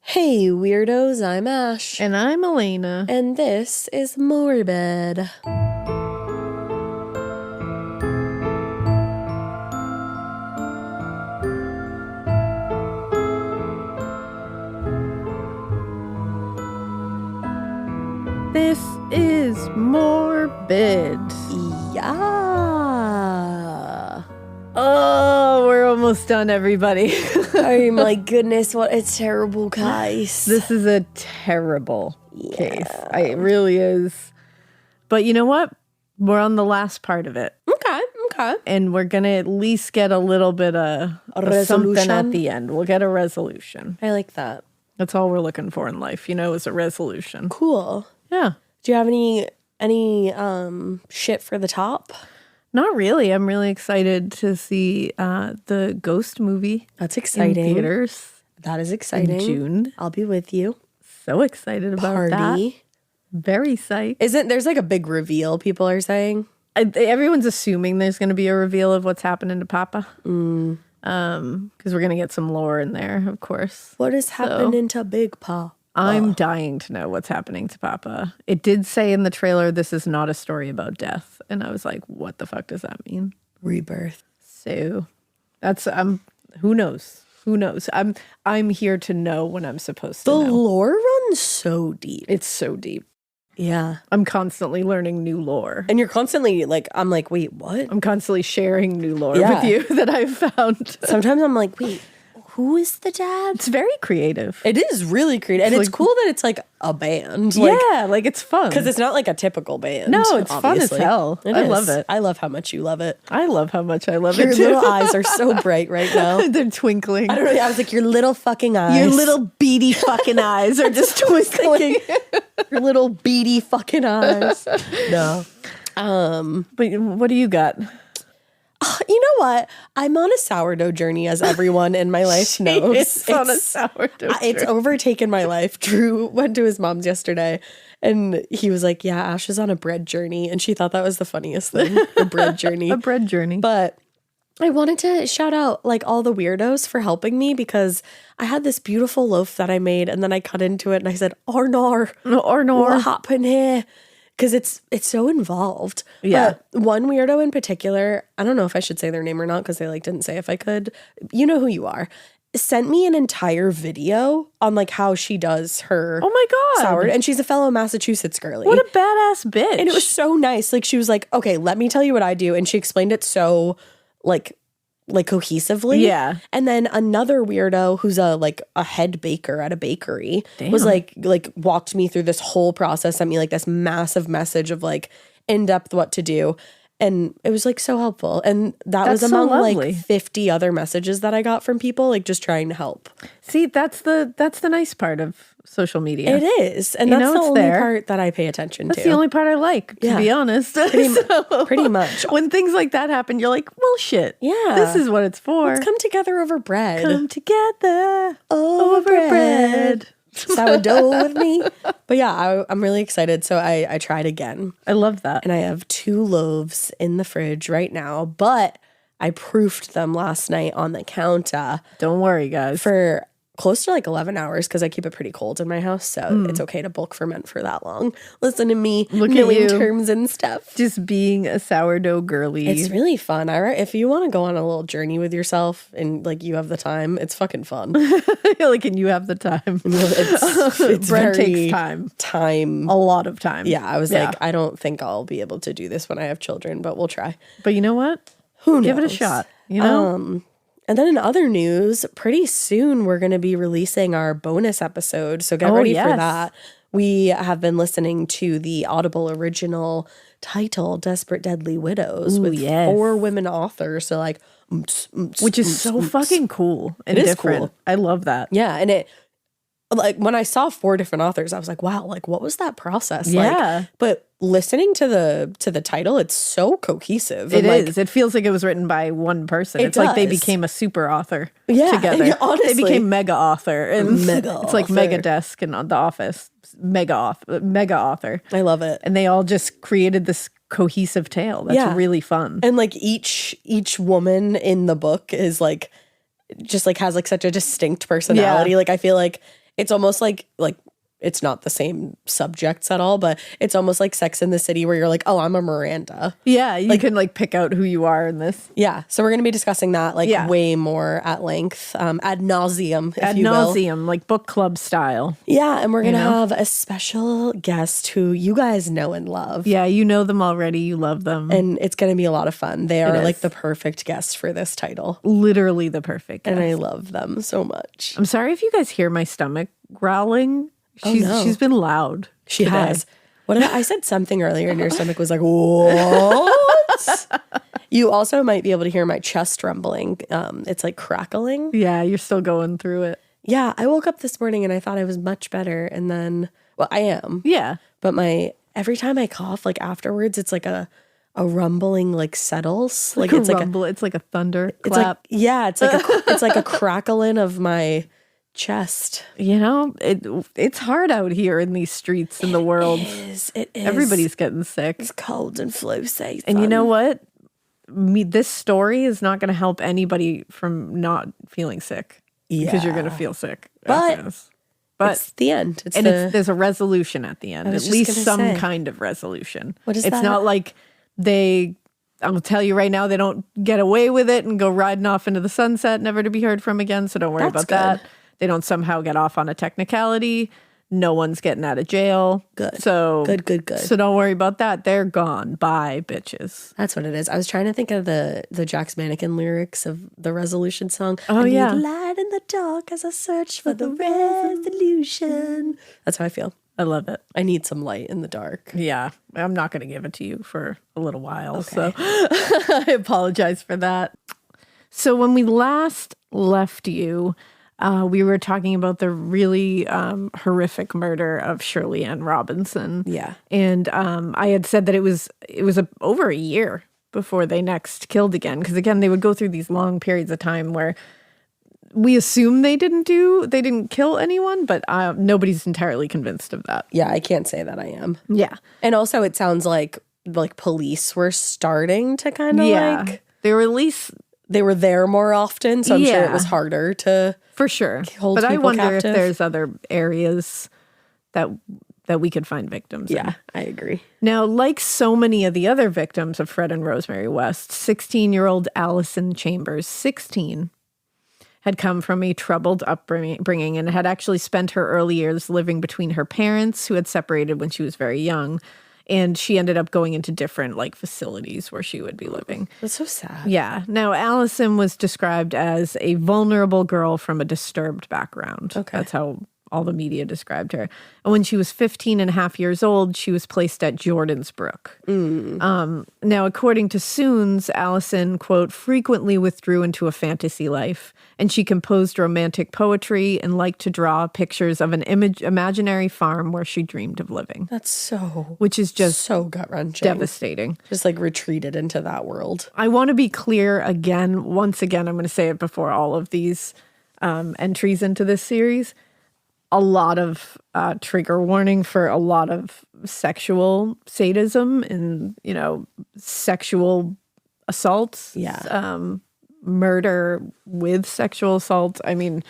Hey weirdos, I'm Ash. And I'm Elena. And this is Morbid. This is Morbid. Yeah. Oh, we're almost done, everybody. Oh my goodness, what a terrible case. This is a terrible case. It really is. But you know what? We're on the last part of it. Okay. And we're going to at least get a little bit of something at the end. We'll get a resolution. I like that. That's all we're looking for in life, is a resolution. Cool. Yeah. Do you have any shit for the top? Not really. I'm really excited to see the Ghost movie. That's exciting. In theaters. That is exciting. In June. I'll be with you. So excited about that. Very psyched. There's like a big reveal, people are saying? Everyone's assuming there's going to be a reveal of what's happening to Papa. Because we're going to get some lore in there, of course. What is happening to Big Pa? I'm dying to know what's happening to Papa. It did say in the trailer, this is not a story about death. And I was like, what the fuck does that mean? Rebirth. So that's, who knows? Who knows? I'm here to know when I'm supposed to know. The lore runs so deep. It's so deep. Yeah. I'm constantly learning new lore. And you're constantly like, I'm like, wait, what? I'm constantly sharing new lore with you that I've found. Sometimes I'm like, wait, who is the dad? It's very creative. It is really creative. And it's cool that it's like a band. Like it's fun. Because it's not like a typical band. No, it's fun as hell. I love it. I love how much you love it. I love how much I love it too. Your little eyes are so bright right now. They're twinkling. I don't know. I was like, your little fucking eyes. Your little beady fucking eyes are just twinkling. Your little beady fucking eyes. No. But what do you got? You know what? I'm on a sourdough journey, as everyone in my life knows. It's on a sourdough journey. It's overtaken my life. Drew went to his mom's yesterday, and he was like, yeah, Ash is on a bread journey. And she thought that was the funniest thing, a bread journey. A bread journey. But I wanted to shout out like all the weirdos for helping me, because I had this beautiful loaf that I made, and then I cut into it and I said, Arnor, what happened here? Because it's so involved. Yeah. But one weirdo in particular, I don't know if I should say their name or not, because they like didn't say if I could. You know who you are. Sent me an entire video on like how she does her sourdough. And she's a fellow Massachusetts girly. What a badass bitch. And it was so nice. Like she was like, okay, let me tell you what I do. And she explained it so like cohesively. Yeah. And then another weirdo who's a head baker at a bakery was like walked me through this whole process, sent me like this massive message of like in depth what to do. And it was like so helpful. And that's was among like 50 other messages that I got from people like just trying to help. See, that's the nice part of social media. It is. And that's the only part that I pay attention to. That's the only part I like, to be honest. Pretty much. When things like that happen, you're like, well, shit. Yeah. This is what it's for. Let's come together over bread. Come together over bread. Sourdough with me. But yeah, I'm really excited. So I tried again. I love that. And I have 2 loaves in the fridge right now, but I proofed them last night on the counter. Don't worry, guys. For close to like 11 hours, because I keep it pretty cold in my house. So it's okay to bulk ferment for that long. Listen to me knowing terms and stuff. Just being a sourdough girly. It's really fun. If you want to go on a little journey with yourself and like you have the time, it's fucking fun. Like, and you have the time. It's bread takes time. A lot of time. Yeah, I was like, I don't think I'll be able to do this when I have children, but we'll try. But you know what? Who knows? Give it a shot. You know? And then in other news, pretty soon we're going to be releasing our bonus episode. So get ready for that. We have been listening to the Audible original title, Desperate Deadly Widows, with 4 women authors. So like, which is so fucking cool and different. Cool. I love that. Yeah. And it, like when I saw 4 different authors, I was like, wow, like what was that process? Yeah. Like, but listening to the title, it's so cohesive. It is. It feels like it was written by one person. It's like they became a super author together. Yeah, honestly. They became mega author. And it's like Mega Desk and The Office. Mega author. I love it. And they all just created this cohesive tale. That's really fun. And like each woman in the book is like just like has like such a distinct personality. Like I feel like it's almost like it's not the same subjects at all, but it's almost like Sex in the City where you're like, oh, I'm a Miranda. Yeah, you can like pick out who you are in this. Yeah, so we're going to be discussing that way more at length, ad nauseum, if you will. Ad nauseum, like book club style. Yeah, and we're going to have a special guest who you guys know and love. Yeah, you know them already. You love them. And it's going to be a lot of fun. They are like the perfect guest for this title. Literally the perfect guest. And I love them so much. I'm sorry if you guys hear my stomach growling. She's been loud. She today. Has. What did I said something earlier and your stomach was like, what? You also might be able to hear my chest rumbling. It's like crackling. Yeah, you're still going through it. Yeah, I woke up this morning and I thought I was much better. And then, well, I am. Yeah. But every time I cough, like afterwards, it's like a rumbling like settles. Like it's rumble. It's like a thunder clap. It's like a crackling of my chest. You know, it's hard out here in these streets in the world. It is. Everybody's getting sick. It's cold and flu season. And you know what? This story is not going to help anybody from not feeling sick. Yeah. Because you're going to feel sick. But it's the end. There's a resolution at the end. At least some kind of resolution. What is that? It's not like I'll tell you right now, they don't get away with it and go riding off into the sunset, never to be heard from again. So don't worry about that. They don't somehow get off on a technicality. No one's getting out of jail. Good. So good. So don't worry about that. They're gone. Bye, bitches. That's what it is. I was trying to think of the Jack's Mannequin lyrics of the resolution song. Oh, yeah. Light in the dark as I search for the resolution. That's how I feel. I love it. I need some light in the dark. Yeah. I'm not going to give it to you for a little while. Okay. So I apologize for that. So when we last left you, we were talking about the really horrific murder of Shirley Ann Robinson. Yeah. And I had said that it was over a year before they next killed again. Because again, they would go through these long periods of time where we assume they didn't kill anyone, but nobody's entirely convinced of that. Yeah, I can't say that I am. Yeah. And also it sounds like police were starting to kind of like... They were at least... They were there more often, so I'm sure it was harder to... For sure. But I wonder captive. If there's other areas that we could find victims in. Yeah, I agree. Now, like so many of the other victims of Fred and Rosemary West, 16-year-old Allison Chambers, 16, had come from a troubled upbringing and had actually spent her early years living between her parents, who had separated when she was very young. And she ended up going into different facilities where she would be living. That's so sad. Yeah. Now, Allison was described as a vulnerable girl from a disturbed background. Okay. That's how all the media described her. And when she was 15 and a half years old, she was placed at Jordensbrook. Now, according to Soons, Allison, quote, frequently withdrew into a fantasy life, and she composed romantic poetry and liked to draw pictures of an imaginary farm where she dreamed of living. Which is just so gut-wrenching. Devastating. Just retreated into that world. I want to be clear again, once again, I'm going to say it before all of these entries into this series. A lot of trigger warning for a lot of sexual sadism and, sexual assaults. Yeah. Murder with sexual assault. I mean,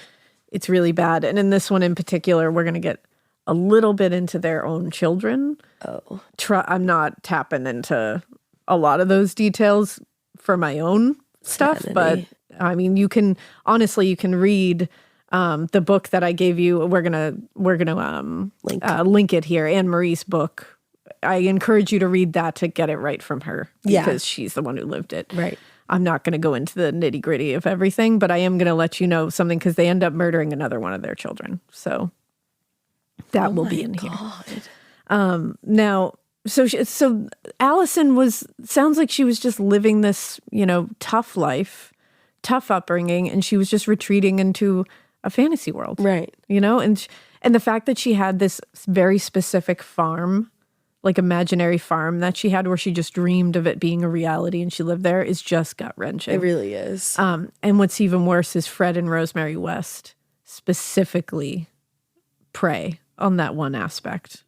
it's really bad. And in this one in particular, we're going to get a little bit into their own children. Oh. I'm not tapping into a lot of those details for my own stuff. But, I mean, you can read... the book that I gave you, we're gonna link it here. Anne Marie's book. I encourage you to read that to get it right from her because she's the one who lived it. Right. I'm not going to go into the nitty gritty of everything, but I am going to let you know something because they end up murdering another one of their children. So that will be in here. Now, so Allison sounds like she was just living this, tough life, tough upbringing, and she was just retreating into a fantasy world. Right. And the fact that she had this very specific farm, imaginary farm that she had where she just dreamed of it being a reality and she lived there is just gut-wrenching. It really is. And what's even worse is Fred and Rosemary West specifically prey on that one aspect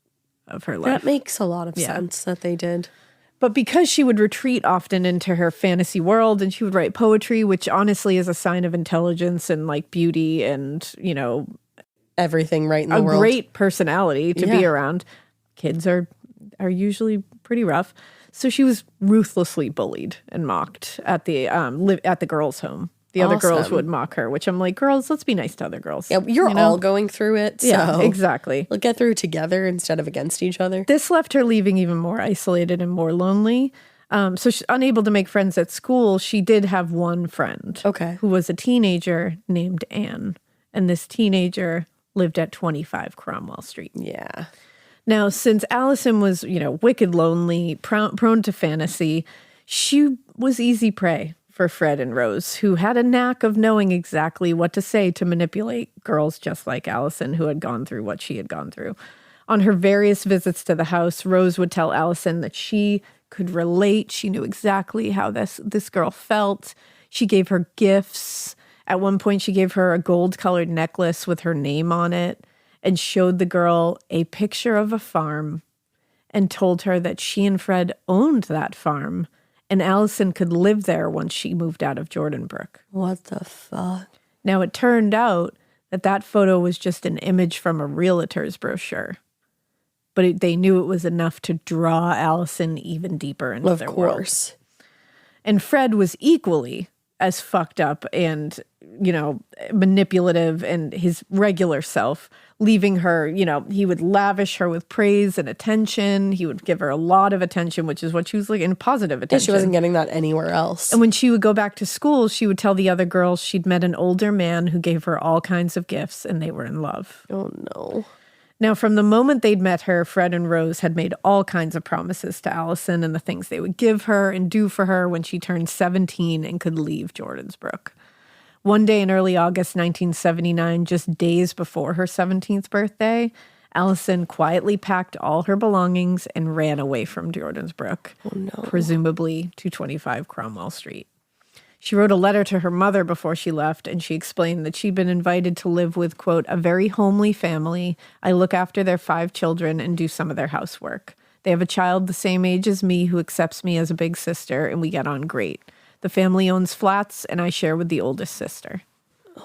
of her life. That makes a lot of sense that they did. But because she would retreat often into her fantasy world and she would write poetry, which honestly is a sign of intelligence and beauty and, everything right in the world. A great personality to be around. Kids are usually pretty rough. So she was ruthlessly bullied and mocked at the girls' home. The other girls would mock her, which I'm like, girls, let's be nice to other girls. Yeah, you're all going through it. So yeah, exactly. We'll get through together instead of against each other. This left her leaving even more isolated and more lonely. So she's unable to make friends at school. She did have one friend. Okay. Who was a teenager named Anne. And this teenager lived at 25 Cromwell Street. Yeah. Now, since Allison was, wicked lonely, prone to fantasy, she was easy prey for Fred and Rose, who had a knack of knowing exactly what to say to manipulate girls just like Allison, who had gone through what she had gone through. On her various visits to the house, Rose would tell Allison that she could relate. She knew exactly how this girl felt. She gave her gifts. At one point, she gave her a gold-colored necklace with her name on it and showed the girl a picture of a farm and told her that she and Fred owned that farm and Allison could live there once she moved out of Jordanbrook. What the fuck? Now, it turned out that photo was just an image from a realtor's brochure. But they knew it was enough to draw Allison even deeper into their world. Of course. And Fred was equally as fucked up and, manipulative and his regular self, leaving her, he would lavish her with praise and attention. He would give her a lot of attention, which is what she was like, in positive attention. Yeah, she wasn't getting that anywhere else. And when she would go back to school, she would tell the other girls she'd met an older man who gave her all kinds of gifts and they were in love. Oh, no. Now, from the moment they'd met her, Fred and Rose had made all kinds of promises to Allison and the things they would give her and do for her when she turned 17 and could leave Jordansbrook. One day in early August 1979, just days before her 17th birthday, Allison quietly packed all her belongings and ran away from Jordansbrook, presumably to 25 Cromwell Street. She wrote a letter to her mother before she left, and she explained that she'd been invited to live with, quote, a very homely family. I look after their 5 children and do some of their housework. They have a child the same age as me who accepts me as a big sister, and we get on great. The family owns flats, and I share with the oldest sister.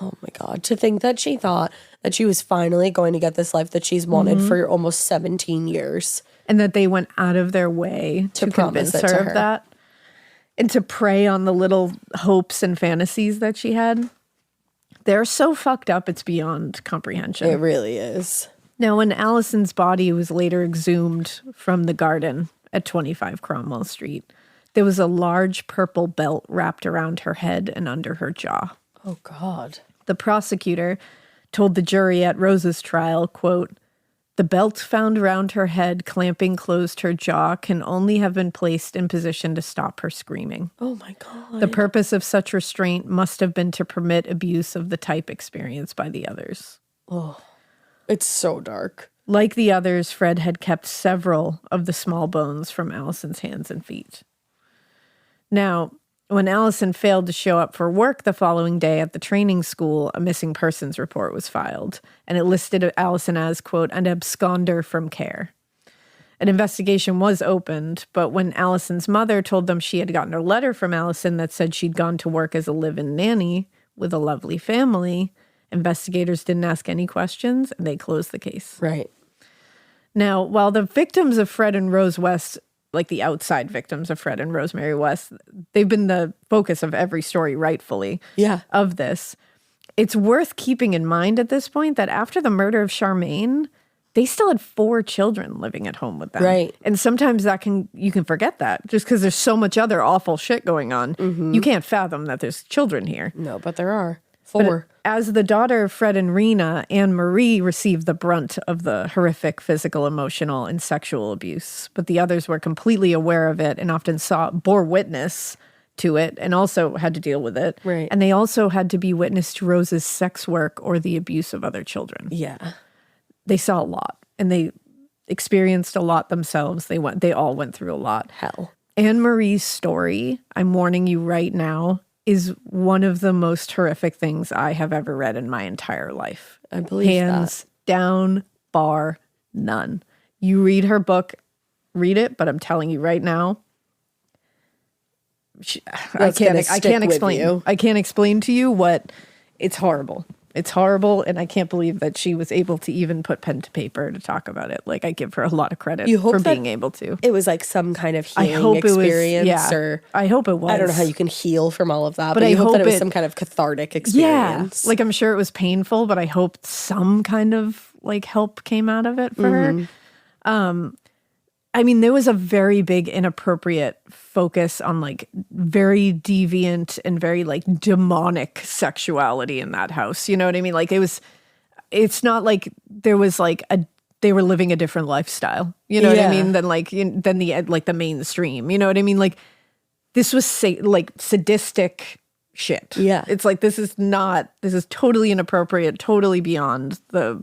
Oh, my God. To think that she thought that she was finally going to get this life that she's wanted for almost 17 years. And that they went out of their way to convince her of that. And to prey on the little hopes and fantasies that she had. They're so fucked up, it's beyond comprehension. It really is. Now, when Allison's body was later exhumed from the garden at 25 Cromwell Street, there was a large purple belt wrapped around her head and under her jaw. Oh, God. The prosecutor told the jury at Rose's trial, quote, the belt found around her head clamping closed her jaw can only have been placed in position to stop her screaming. Oh, my God. The purpose of such restraint must have been to permit abuse of the type experienced by the others. Oh, it's so dark. Like the others, Fred had kept several of the small bones from Allison's hands and feet. Now, when Allison failed to show up for work the following day at the training school, a missing persons report was filed, and it listed Allison as, quote, an absconder from care. An investigation was opened, but when Allison's mother told them she had gotten a letter from Allison that said she'd gone to work as a live-in nanny with a lovely family, investigators didn't ask any questions, and they closed the case. Right. Now, while the victims of Fred and Rose West, like the outside victims of Fred and Rosemary West, they've been the focus of every story, rightfully, of this. It's worth keeping in mind at this point that after the murder of Charmaine, they still had 4 children living at home with them. Right. And sometimes you can forget that just because there's so much other awful shit going on. Mm-hmm. You can't fathom that there's children here. No, but there are 4. But as the daughter of Fred and Rena, Anne-Marie received the brunt of the horrific physical, emotional, and sexual abuse. But the others were completely aware of it and often bore witness to it and also had to deal with it. Right. And they also had to be witness to Rose's sex work or the abuse of other children. Yeah. They saw a lot and they experienced a lot themselves. They all went through a lot. Hell. Anne-Marie's story, I'm warning you right now, is one of the most horrific things I have ever read in my entire life. I believe Hands down, bar none. You read her book, read it, but I'm telling you right now, I can't explain. I can't explain to you what. It's horrible. It's horrible, and I can't believe that she was able to even put pen to paper to talk about it. Like, I give her a lot of credit for being able to. It was like some kind of healing experience. Or I hope it was. I don't know how you can heal from all of that, but I hope that it was some kind of cathartic experience. Yeah, like I'm sure it was painful, but I hope some kind of like help came out of it for her. I mean, there was a very big inappropriate focus on like very deviant and very like demonic sexuality in that house. You know what I mean? Like it's not like there was like they were living a different lifestyle. You know what I mean? Than like, than the mainstream. You know what I mean? Like this was like sadistic shit. Yeah. It's like, this is totally inappropriate, totally beyond the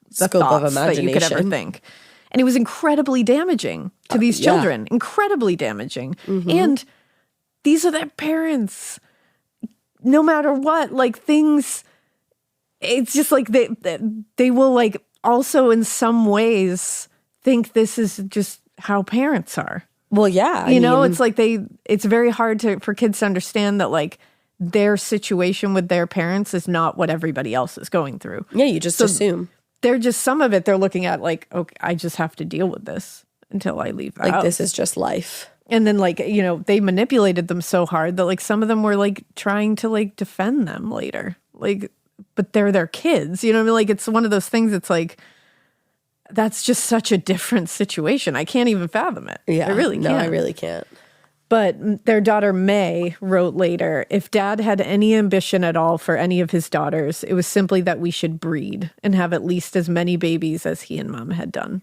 scope thoughts of imagination that you could ever think. And it was incredibly damaging to these children. Incredibly damaging. And these are their parents. No matter what, like things, it's just like they will like also in some ways think this is just how parents are. Well, yeah. I mean, it's like it's very hard for kids to understand that like their situation with their parents is not what everybody else is going through. Yeah, you just assume. They're just, some of it they're looking at like, okay, I just have to deal with this until I leave the house. This is just life. And then like, they manipulated them so hard that like some of them were like trying to like defend them later. Like, but they're their kids, you know what I mean? Like, it's one of those things that's like, that's just such a different situation. I can't even fathom it. Yeah. I really can't. No, I really can't. But their daughter May wrote later, if Dad had any ambition at all for any of his daughters, it was simply that we should breed and have at least as many babies as he and Mom had done.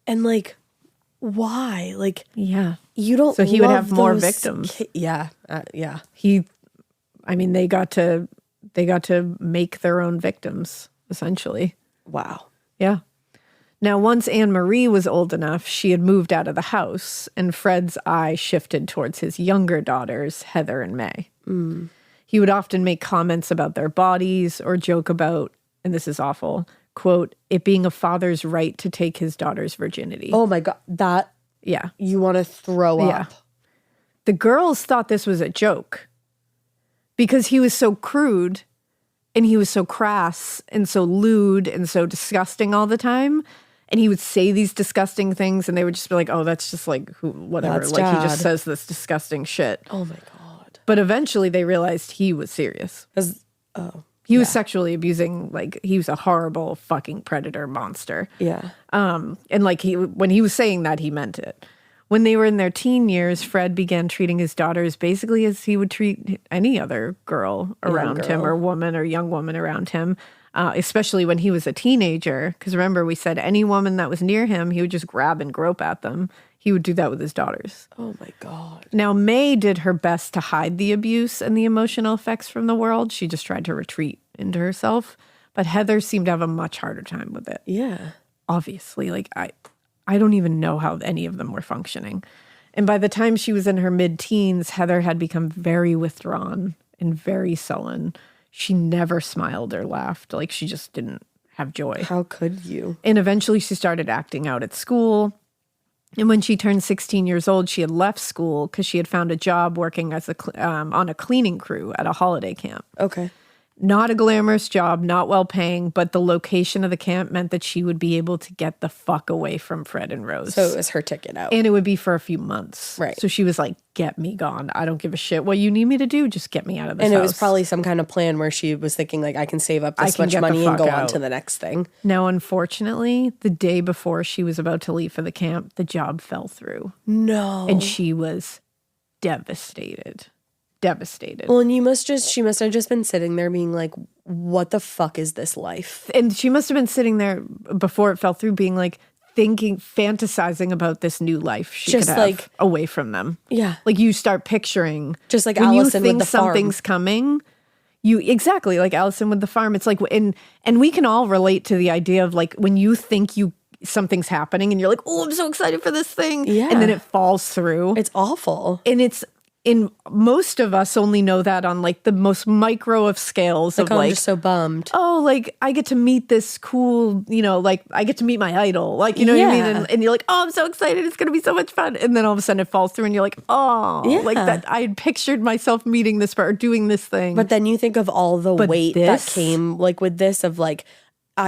And like, why? Like, yeah, you don't. So he would have more victims. Yeah. They got to make their own victims, essentially. Wow. Yeah. Now, once Anne-Marie was old enough, she had moved out of the house, and Fred's eye shifted towards his younger daughters, Heather and May. He would often make comments about their bodies or joke about, and this is awful, quote, it being a father's right to take his daughter's virginity. Oh my God. That, you want to throw up. The girls thought this was a joke because he was so crude and he was so crass and so lewd and so disgusting all the time. And he would say these disgusting things and they would just be like, oh, that's just like whatever. That's like Dad. He just says this disgusting shit. Oh my God. But eventually they realized he was serious. He was sexually abusing, like he was a horrible fucking predator monster. Yeah. And like when he was saying that, he meant it. When they were in their teen years, Fred began treating his daughters basically as he would treat any other girl around him or woman or young woman around him. Especially when he was a teenager. Because remember, we said any woman that was near him, he would just grab and grope at them. He would do that with his daughters. Oh my God. Now, May did her best to hide the abuse and the emotional effects from the world. She just tried to retreat into herself. But Heather seemed to have a much harder time with it. Yeah. Obviously, like I don't even know how any of them were functioning. And by the time she was in her mid-teens, Heather had become very withdrawn and very sullen. She never smiled or laughed. Like, she just didn't have joy. How could you? And eventually she started acting out at school. And when she turned 16 years old, she had left school because she had found a job working as on a cleaning crew at a holiday camp. Okay. Not a glamorous job, not well paying, but the location of the camp meant that she would be able to get the fuck away from Fred and Rose. So it was her ticket out. And it would be for a few months. Right. So she was like, get me gone. I don't give a shit what you need me to do. Just get me out of this house. And it was probably some kind of plan where she was thinking like, I can save up this much money and go on to the next thing. Now, unfortunately, the day before she was about to leave for the camp, the job fell through. No. And she was devastated. Well, and she must have just been sitting there being like, what the fuck is this life? And she must have been sitting there before it fell through being like fantasizing about this new life she just could have like away from them. Yeah. Like you start picturing. Just like when Allison you think with the farm. something's coming, exactly like Allison with the farm. It's like, and we can all relate to the idea of like when you think something's happening and you're like, oh, I'm so excited for this thing. Yeah. And then it falls through. It's awful. And in most of us only know that on like the most micro of scales of I'm like, just so bummed. oh, like I get to meet this cool, like I get to meet my idol. Like, you know what I mean? And you're like, oh, I'm so excited. It's going to be so much fun. And then all of a sudden it falls through and you're like, oh, like that. I had pictured myself meeting this or doing this thing. But then you think of all the weight that came like with this of like,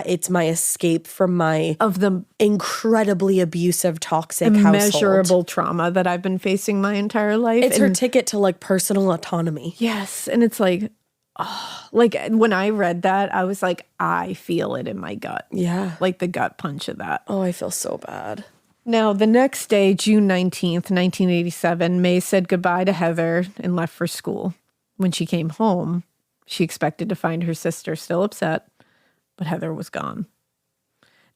it's my escape from the incredibly abusive, toxic, immeasurable household. trauma that I've been facing my entire life. It's her ticket to like personal autonomy. Yes. And it's like, oh, like when I read that, I was like, I feel it in my gut. Yeah. Like the gut punch of that. Oh, I feel so bad. Now, the next day, June 19th, 1987, May said goodbye to Heather and left for school. When she came home, she expected to find her sister still upset, but Heather was gone.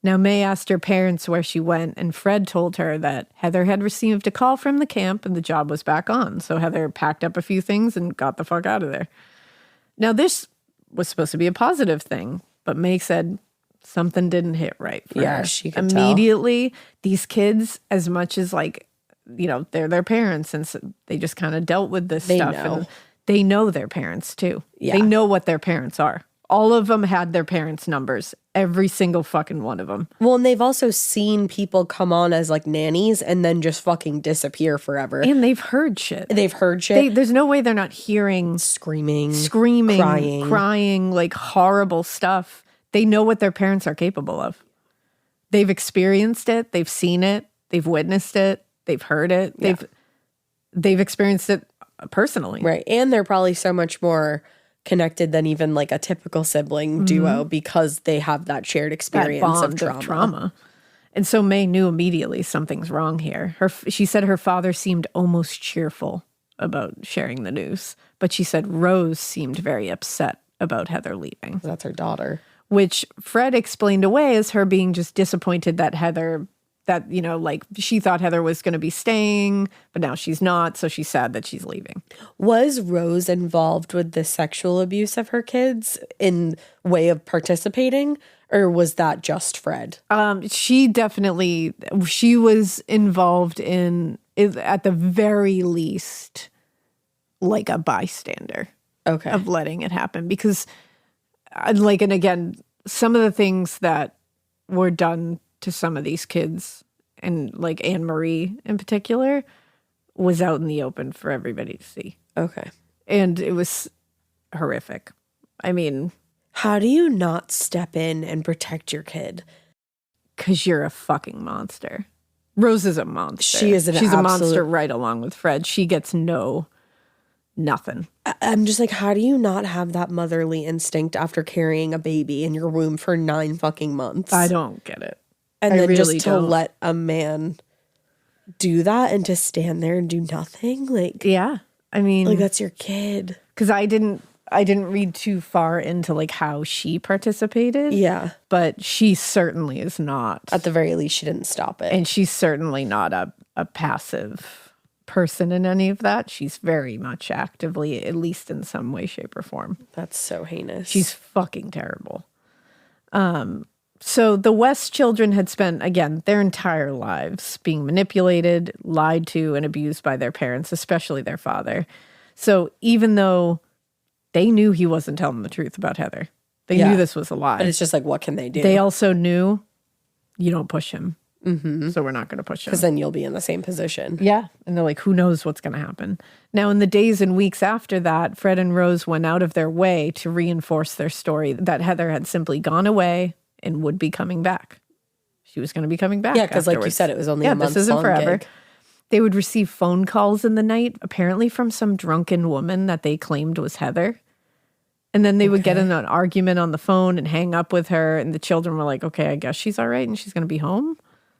Now, May asked her parents where she went, and Fred told her that Heather had received a call from the camp and the job was back on. So Heather packed up a few things and got the fuck out of there. Now, this was supposed to be a positive thing, but May said something didn't hit right for her. She could immediately tell. These kids, as much as like, they're their parents, and so they just kind of dealt with this stuff. Know. And they know their parents too. Yeah. They know what their parents are. All of them had their parents' numbers. Every single fucking one of them. Well, and they've also seen people come on as like nannies and then just fucking disappear forever. And they've heard shit. There's no way they're not hearing screaming, crying, like horrible stuff. They know what their parents are capable of. They've experienced it. They've seen it. They've witnessed it. They've heard it. They've experienced it personally. Right. And they're probably so much more connected than even like a typical sibling duo because they have that shared experience of trauma. And so May knew immediately something's wrong here. She said her father seemed almost cheerful about sharing the news, but she said Rose seemed very upset about Heather leaving. That's her daughter. Which Fred explained away as her being just disappointed that like she thought Heather was going to be staying, but now she's not, so she's sad that she's leaving. Was Rose involved with the sexual abuse of her kids in way of participating, or was that just Fred? She was involved in, at the very least, like a bystander. Okay. Of letting it happen, because like, and again, some of the things that were done to some of these kids, and like Anne Marie in particular, was out in the open for everybody to see. Okay. And it was horrific. I mean, how do you not step in and protect your kid? Because you're a fucking monster. Rose is a monster. She's a monster right along with Fred. She gets nothing. I'm just like, how do you not have that motherly instinct after carrying a baby in your womb for 9 fucking months? I don't get it. And then really just to let a man do that and to stand there and do nothing, like, yeah, I mean, like, that's your kid. Because I didn't read too far into like how she participated. Yeah, but she certainly is not. At the very least, she didn't stop it, and she's certainly not a passive person in any of that. She's very much actively, at least in some way, shape, or form. That's so heinous. She's fucking terrible. So the West children had spent, again, their entire lives being manipulated, lied to, and abused by their parents, especially their father. So even though they knew he wasn't telling the truth about Heather, they knew this was a lie. But it's just like, what can they do? They also knew you don't push him. Mm-hmm. So we're not going to push him. Because then you'll be in the same position. Yeah. And they're like, who knows what's going to happen? Now, in the days and weeks after that, Fred and Rose went out of their way to reinforce their story that Heather had simply gone away and would be coming back. She was going to be coming back. Yeah, because like you said, it was only a month. This isn't forever. Gig. They would receive phone calls in the night, apparently from some drunken woman that they claimed was Heather. And then they would get in an argument on the phone and hang up with her. And the children were like, okay, I guess she's all right and she's going to be home.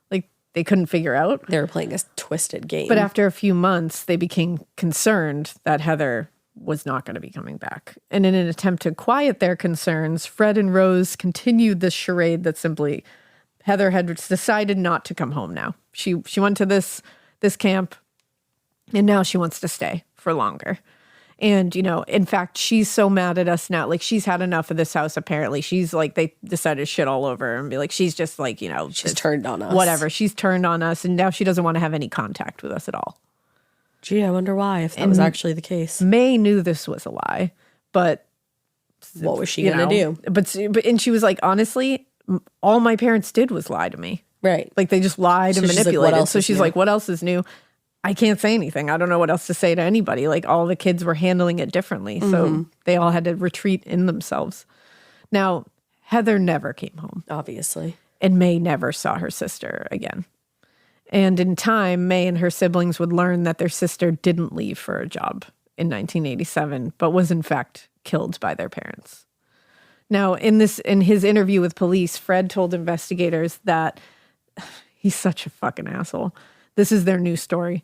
Like, they couldn't figure out. They were playing a twisted game. But after a few months, they became concerned that Heather was not going to be coming back. And in an attempt to quiet their concerns, Fred and Rose continued this charade that simply Heather had decided not to come home now. She went to this camp, and now she wants to stay for longer. And, you know, in fact, she's so mad at us now. Like, she's had enough of this house, apparently. She's like, they decided to shit all over her and be like, she's just like, you know. She's turned on us. Whatever. She's turned on us, and now she doesn't want to have any contact with us at all. Gee, I wonder why, if that was actually the case. May knew this was a lie, but what was she going to do? But and she was like, honestly, all my parents did was lie to me. Right. Like they just lied and manipulated. Like, so she's like, what else is new? I can't say anything. I don't know what else to say to anybody. Like all the kids were handling it differently. So they all had to retreat in themselves. Now, Heather never came home. Obviously. And May never saw her sister again. And in time, May and her siblings would learn that their sister didn't leave for a job in 1987, but was in fact killed by their parents. Now, in his interview with police, Fred told investigators that he's such a fucking asshole. This is their new story.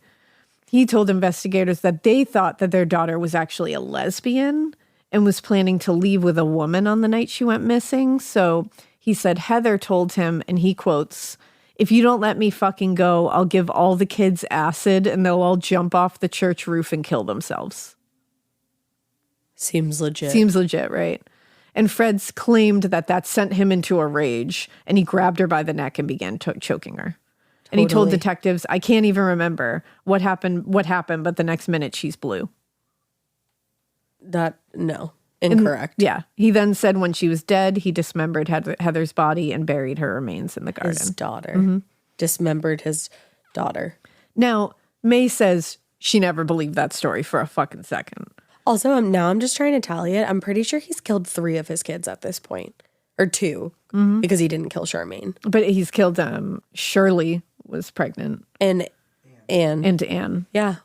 He told investigators that they thought that their daughter was actually a lesbian and was planning to leave with a woman on the night she went missing. So he said Heather told him, and he quotes, "If you don't let me fucking go, I'll give all the kids acid and they'll all jump off the church roof and kill themselves." Seems legit. Seems legit, right? And Fred's claimed that sent him into a rage, and he grabbed her by the neck and began choking her. And he told detectives, "I can't even remember what happened, but the next minute she's blue." Incorrect. Yeah. He then said when she was dead, he dismembered Heather's body and buried her remains in the garden. His daughter. Dismembered his daughter. Now, May says she never believed that story for a fucking second. Also, I'm just trying to tally it. I'm pretty sure he's killed 3 of his kids at this point. Or 2. Because he didn't kill Charmaine. But he's killed Shirley was pregnant. And Anne. And Anne. Yeah.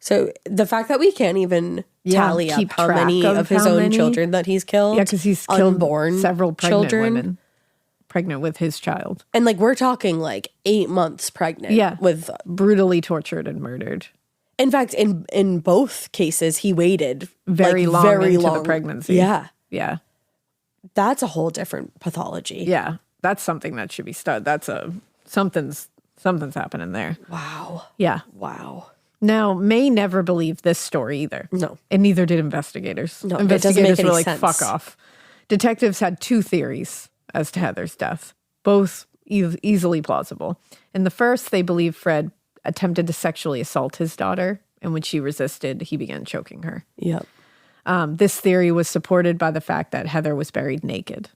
So the fact that we can't even tally up how many of his own children that he's killed. Yeah, because he's killed unborn several pregnant children. women. Pregnant with his child. And like we're talking like 8 months pregnant. Yeah. With brutally tortured and murdered. In fact, in both cases, he waited very long into the pregnancy. Yeah. Yeah. That's a whole different pathology. Yeah. That's something that should be studied. That's something's happening there. Wow. Yeah. Wow. Now, May never believed this story either. No. And neither did investigators. No, investigators were like, sense. fuck off. Detectives had 2 theories as to Heather's death, both easily plausible. In the first, they believe Fred attempted to sexually assault his daughter, and when she resisted, he began choking her. Yep. This theory was supported by the fact that Heather was buried naked.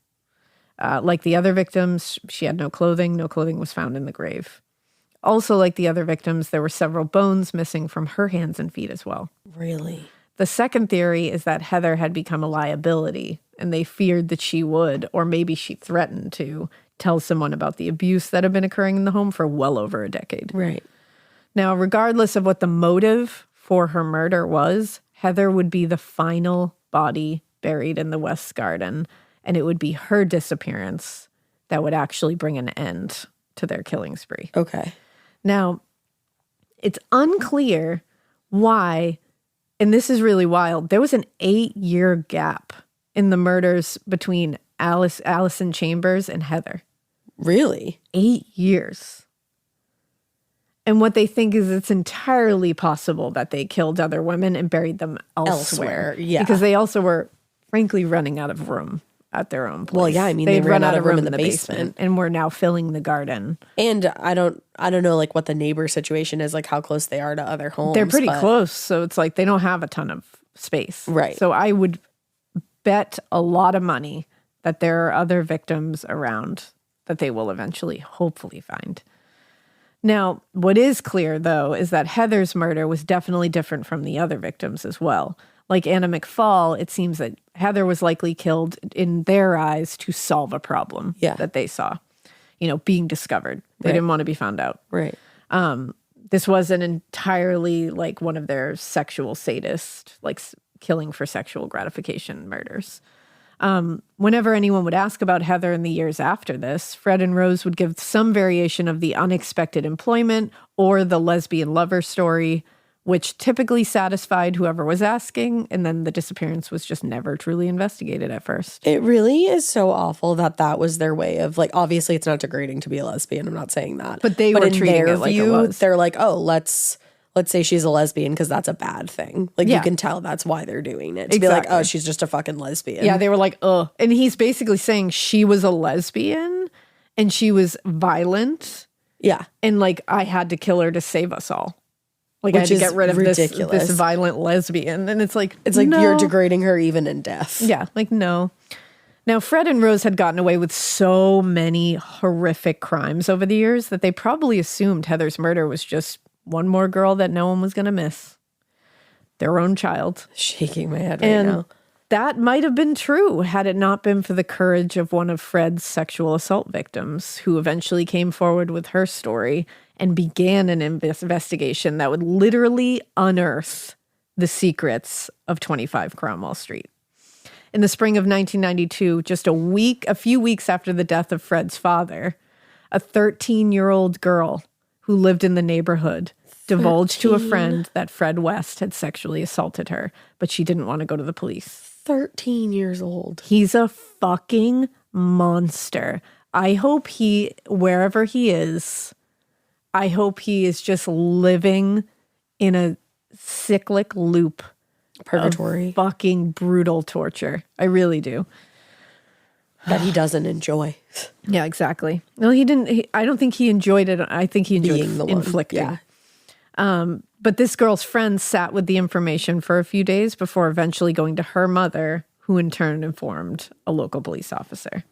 Like the other victims, she had no clothing. No clothing was found in the grave. Also, like the other victims, there were several bones missing from her hands and feet as well. Really? The second theory is that Heather had become a liability, and they feared that she would, or maybe she threatened to, tell someone about the abuse that had been occurring in the home for well over a decade. Right. Now, regardless of what the motive for her murder was, Heather would be the final body buried in the West Garden, and it would be her disappearance that would actually bring an end to their killing spree. Okay. Now, it's unclear why, and this is really wild, there was an 8-year gap in the murders between Allison Chambers and Heather. Really? 8 years. And what they think is it's entirely possible that they killed other women and buried them elsewhere. Yeah. Because they also were, frankly, running out of room at their own place. Well, yeah, I mean, they'd run out of room in the basement. and were now filling the garden. And I don't know like what the neighbor situation is, like how close they are to other homes. They're pretty close, so it's like they don't have a ton of space. Right. So I would bet a lot of money that there are other victims around that they will eventually, hopefully, find. Now, what is clear, though, is that Heather's murder was definitely different from the other victims as well. Like Anna McFall, it seems that Heather was likely killed in their eyes to solve a problem that they saw, being discovered. They didn't want to be found out. Right. This wasn't entirely like one of their sexual sadist, like killing for sexual gratification murders. Whenever anyone would ask about Heather in the years after this, Fred and Rose would give some variation of the unexpected employment or the lesbian lover story, which typically satisfied whoever was asking, and then the disappearance was just never truly investigated at first. It really is so awful that was their way of, like, obviously it's not degrading to be a lesbian, I'm not saying that. But they were treating it like it was. They're like, oh, let's say she's a lesbian because that's a bad thing. Like, you can tell that's why they're doing it. To be like, oh, she's just a fucking lesbian. Yeah, they were like, ugh. And he's basically saying she was a lesbian and she was violent. Yeah. And, like, I had to kill her to save us all. Like, I had to get rid of ridiculous. this violent lesbian. And it's like no. You're degrading her even in death. Yeah, like, no. Now, Fred and Rose had gotten away with so many horrific crimes over the years that they probably assumed Heather's murder was just one more girl that no one was going to miss. Their own child. Shaking my head right now. That might have been true had it not been for the courage of one of Fred's sexual assault victims, who eventually came forward with her story and began an investigation that would literally unearth the secrets of 25 Cromwell Street. In the spring of 1992, just a few weeks after the death of Fred's father, a 13-year-old girl who lived in the neighborhood divulged to a friend that Fred West had sexually assaulted her, but she didn't want to go to the police. 13 years old. He's a fucking monster. I hope wherever he is, I hope he is just living in a cyclic loop. Purgatory. Of fucking brutal torture. I really do. That he doesn't enjoy. Yeah, exactly. Well, he didn't. I don't think he enjoyed it. I think he enjoyed being the inflicting. One. Yeah. But this girl's friend sat with the information for a few days before eventually going to her mother, who in turn informed a local police officer.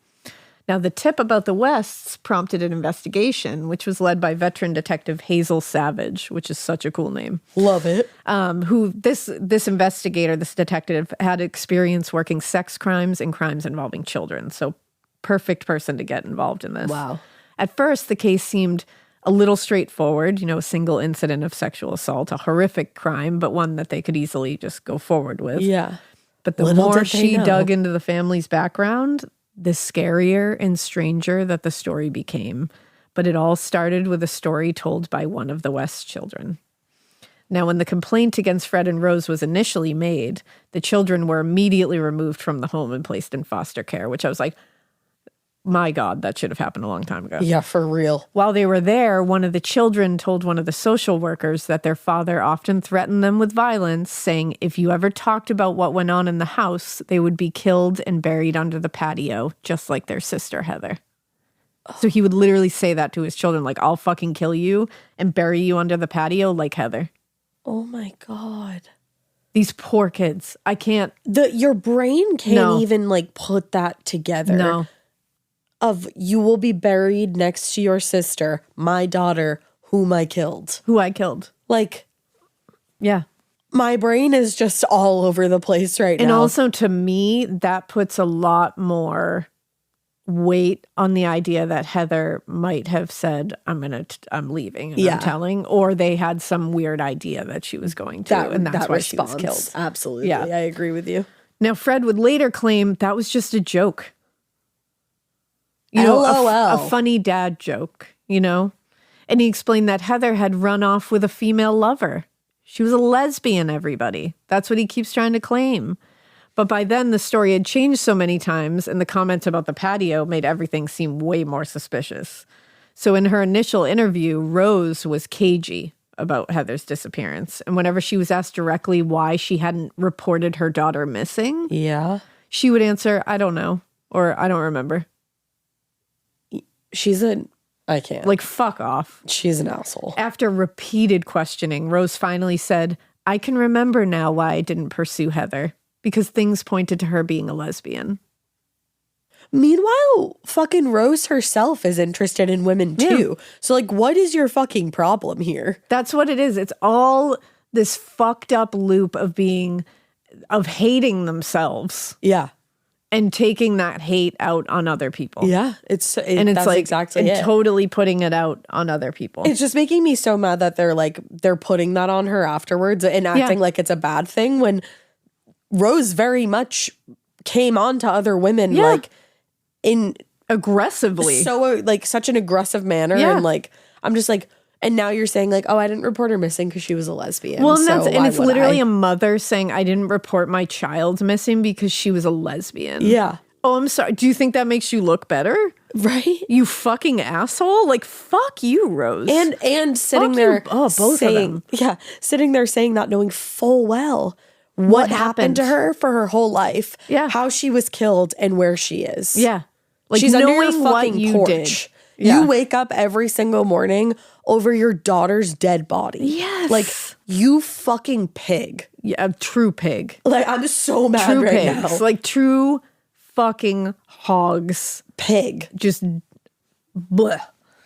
Now, the tip about the Wests prompted an investigation, which was led by veteran detective Hazel Savage, which is such a cool name. Love it. Who this investigator, this detective, had experience working sex crimes and crimes involving children. So perfect person to get involved in this. Wow. At first, the case seemed a little straightforward, a single incident of sexual assault, a horrific crime, but one that they could easily just go forward with. Yeah. But the more she dug into the family's background, the scarier and stranger that the story became. But it all started with a story told by one of the West children. Now, when the complaint against Fred and Rose was initially made, the children were immediately removed from the home and placed in foster care, which I was like, my God, that should have happened a long time ago. Yeah, for real. While they were there, one of the children told one of the social workers that their father often threatened them with violence, saying if you ever talked about what went on in the house, they would be killed and buried under the patio, just like their sister, Heather. So he would literally say that to his children, like, I'll fucking kill you and bury you under the patio like Heather. Oh my God. These poor kids. I can't. Your brain can't even like put that together. No. Of you will be buried next to your sister, my daughter, whom I killed. Who I killed. Like, yeah. My brain is just all over the place right now. And also to me, that puts a lot more weight on the idea that Heather might have said, I'm leaving and I'm telling, or they had some weird idea that she was going to, and that's why she was killed. Absolutely. Yeah. I agree with you. Now, Fred would later claim that was just a joke. A funny dad joke, And he explained that Heather had run off with a female lover. She was a lesbian, everybody. That's what he keeps trying to claim. But by then, the story had changed so many times, and the comment about the patio made everything seem way more suspicious. So in her initial interview, Rose was cagey about Heather's disappearance. And whenever she was asked directly why she hadn't reported her daughter missing, she would answer, I don't know, or I don't remember. I can't. Like, fuck off. She's an asshole. After repeated questioning, Rose finally said, I can remember now why I didn't pursue Heather, because things pointed to her being a lesbian. Meanwhile, fucking Rose herself is interested in women too. Yeah. So, like, what is your fucking problem here? That's what it is. It's all this fucked up loop of hating themselves. Yeah. And taking that hate out on other people. Yeah. It's like exactly and totally putting it out on other people. It's just making me so mad that they're putting that on her afterwards and acting like it's a bad thing when Rose very much came on to other women like in aggressively. So like such an aggressive manner and like I'm just like, and now you're saying like, oh, I didn't report her missing because she was a lesbian. Well, and it's literally a mother saying, I didn't report my child missing because she was a lesbian. Yeah. Oh, I'm sorry. Do you think that makes you look better? Right? You fucking asshole. Like, fuck you, Rose. And sitting there both of them. Yeah. Sitting there saying that, knowing full well what happened to her for her whole life. Yeah. How she was killed and where she is. Yeah. Like, she's under your fucking porch. You wake up every single morning over your daughter's dead body. Yes. Like, you fucking pig. Yeah, true pig. Like, I'm so mad True right pigs. now. Like, true fucking hogs. Pig. Just bleh.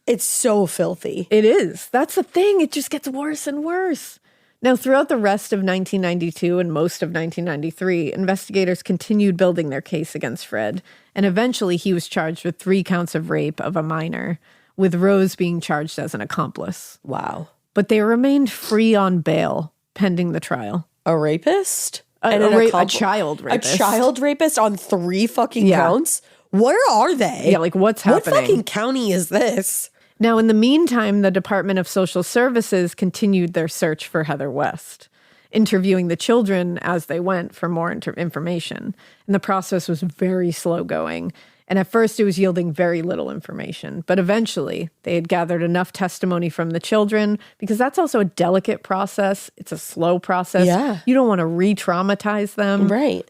It's so filthy. It is. That's the thing. It just gets worse and worse. Now, throughout the rest of 1992 and most of 1993, investigators continued building their case against Fred, and eventually he was charged with 3 counts of rape of a minor, with Rose being charged as an accomplice. Wow. But they remained free on bail pending the trial. A rapist? A child rapist. A child rapist on 3 fucking counts? Where are they? Yeah, like what's happening? What fucking county is this? Now, in the meantime, the Department of Social Services continued their search for Heather West, interviewing the children as they went for more information. And the process was very slow going. And at first, it was yielding very little information. But eventually, they had gathered enough testimony from the children, because that's also a delicate process. It's a slow process. Yeah. You don't want to re-traumatize them. Right.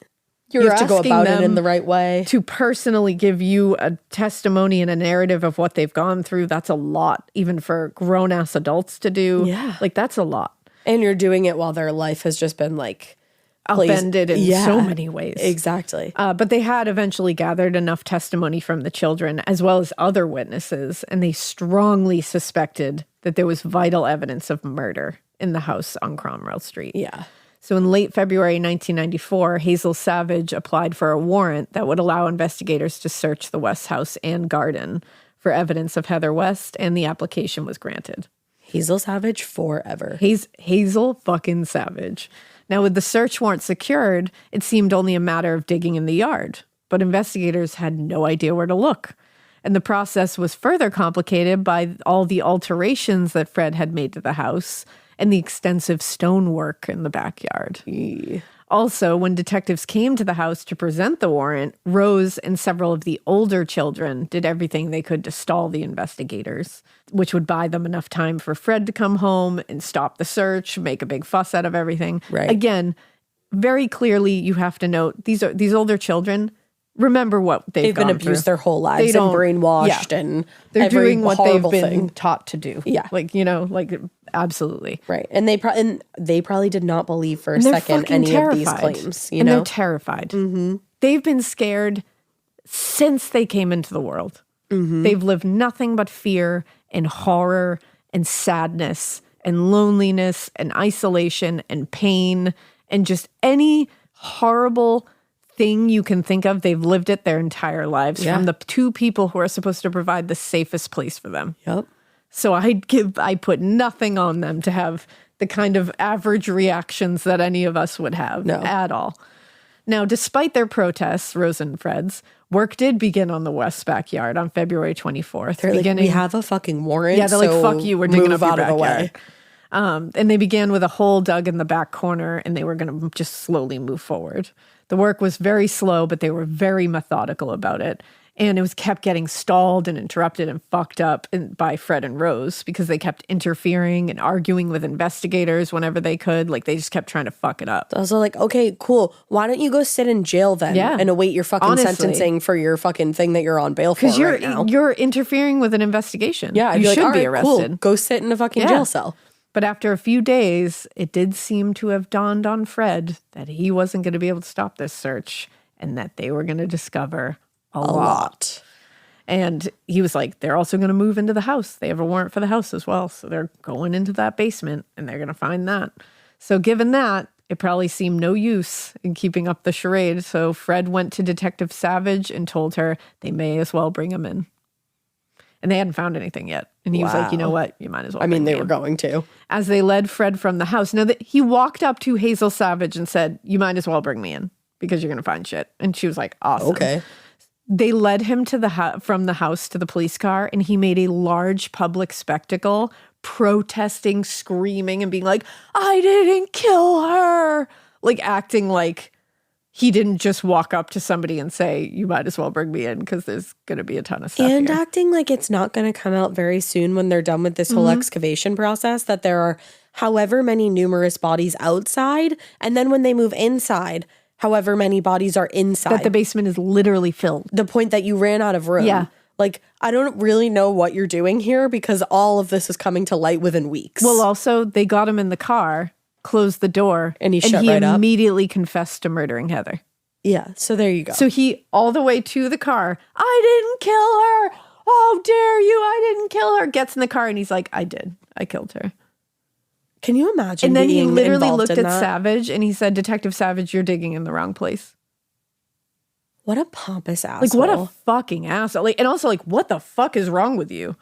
You have to go about it in the right way. To personally give you a testimony and a narrative of what they've gone through, that's a lot, even for grown-ass adults to do. Yeah. Like, that's a lot. And you're doing it while their life has just been, like, upended in so many ways. Exactly. But they had eventually gathered enough testimony from the children, as well as other witnesses, and they strongly suspected that there was vital evidence of murder in the house on Cromwell Street. Yeah. So in late February 1994, Hazel Savage applied for a warrant that would allow investigators to search the West house and garden for evidence of Heather West, and the application was granted. Hazel Savage forever. Hazel fucking Savage. Now, with the search warrant secured, it seemed only a matter of digging in the yard, but investigators had no idea where to look. And the process was further complicated by all the alterations that Fred had made to the house and the extensive stonework in the backyard. Also, when detectives came to the house to present the warrant, Rose and several of the older children did everything they could to stall the investigators, which would buy them enough time for Fred to come home and stop the search, make a big fuss out of everything. Right. Again, very clearly you have to note, these older children, remember what they've been abused their whole lives and brainwashed, and they're doing what they've been thing. taught to do. Yeah. Like, absolutely. Right. And they probably did not believe for a second any terrified. of these claims. And they're terrified. Mm-hmm. They've been scared since they came into the world. Mm-hmm. They've lived nothing but fear and horror and sadness and loneliness and isolation and pain and just any horrible thing you can think of. They've lived it their entire lives from the 2 people who are supposed to provide the safest place for them. Yep. So I put nothing on them to have the kind of average reactions that any of us would have at all. Now, despite their protests, Rose and Fred's, work did begin on the West backyard on February 24th. They're like, we have a fucking warrant. Yeah, they're like, fuck you, we're digging up your out of the backyard. way. And they began with a hole dug in the back corner, and they were going to just slowly move forward. The work was very slow, but they were very methodical about it. And it was kept getting stalled and interrupted and fucked up by Fred and Rose, because they kept interfering and arguing with investigators whenever they could. Like, they just kept trying to fuck it up. Also, like, okay, cool. Why don't you go sit in jail then and await your fucking sentencing for your fucking thing that you're on bail for right now? You're interfering with an investigation. Yeah, you should like, be arrested. Cool. Go sit in a fucking jail cell. But after a few days, it did seem to have dawned on Fred that he wasn't going to be able to stop this search, and that they were going to discover a lot. And he was like, they're also going to move into the house. They have a warrant for the house as well. So they're going into that basement, and they're going to find that. So given that, it probably seemed no use in keeping up the charade. So Fred went to Detective Savage and told her they may as well bring him in. And they hadn't found anything yet. And he was like, you know what? You might as well. I mean, they were going to. As they led Fred from the house. Now, he walked up to Hazel Savage and said, you might as well bring me in, because you're going to find shit. And she was like, awesome. Okay. They led him to from the house to the police car, and he made a large public spectacle, protesting, screaming, and being like, I didn't kill her. Like, acting like he didn't just walk up to somebody and say, you might as well bring me in, because there's going to be a ton of stuff and here. Acting like it's not going to come out very soon when they're done with this whole excavation process, that there are however many numerous bodies outside, and then when they move inside, however many bodies are inside. That the basement is literally filled. The point that you ran out of room. Yeah. Like, I don't really know what you're doing here because all of this is coming to light within weeks. Well, also, they got him in the car, closed the door, and he immediately confessed to murdering Heather. Yeah, so there you go. So he, all the way to the car, I didn't kill her. How dare you? I didn't kill her. Gets in the car and he's like, I did. I killed her. Can you imagine? And then he literally looked at Savage and he said, Detective Savage, you're digging in the wrong place. What a pompous asshole. Like, what a fucking asshole. Like, and also, like, what the fuck is wrong with you?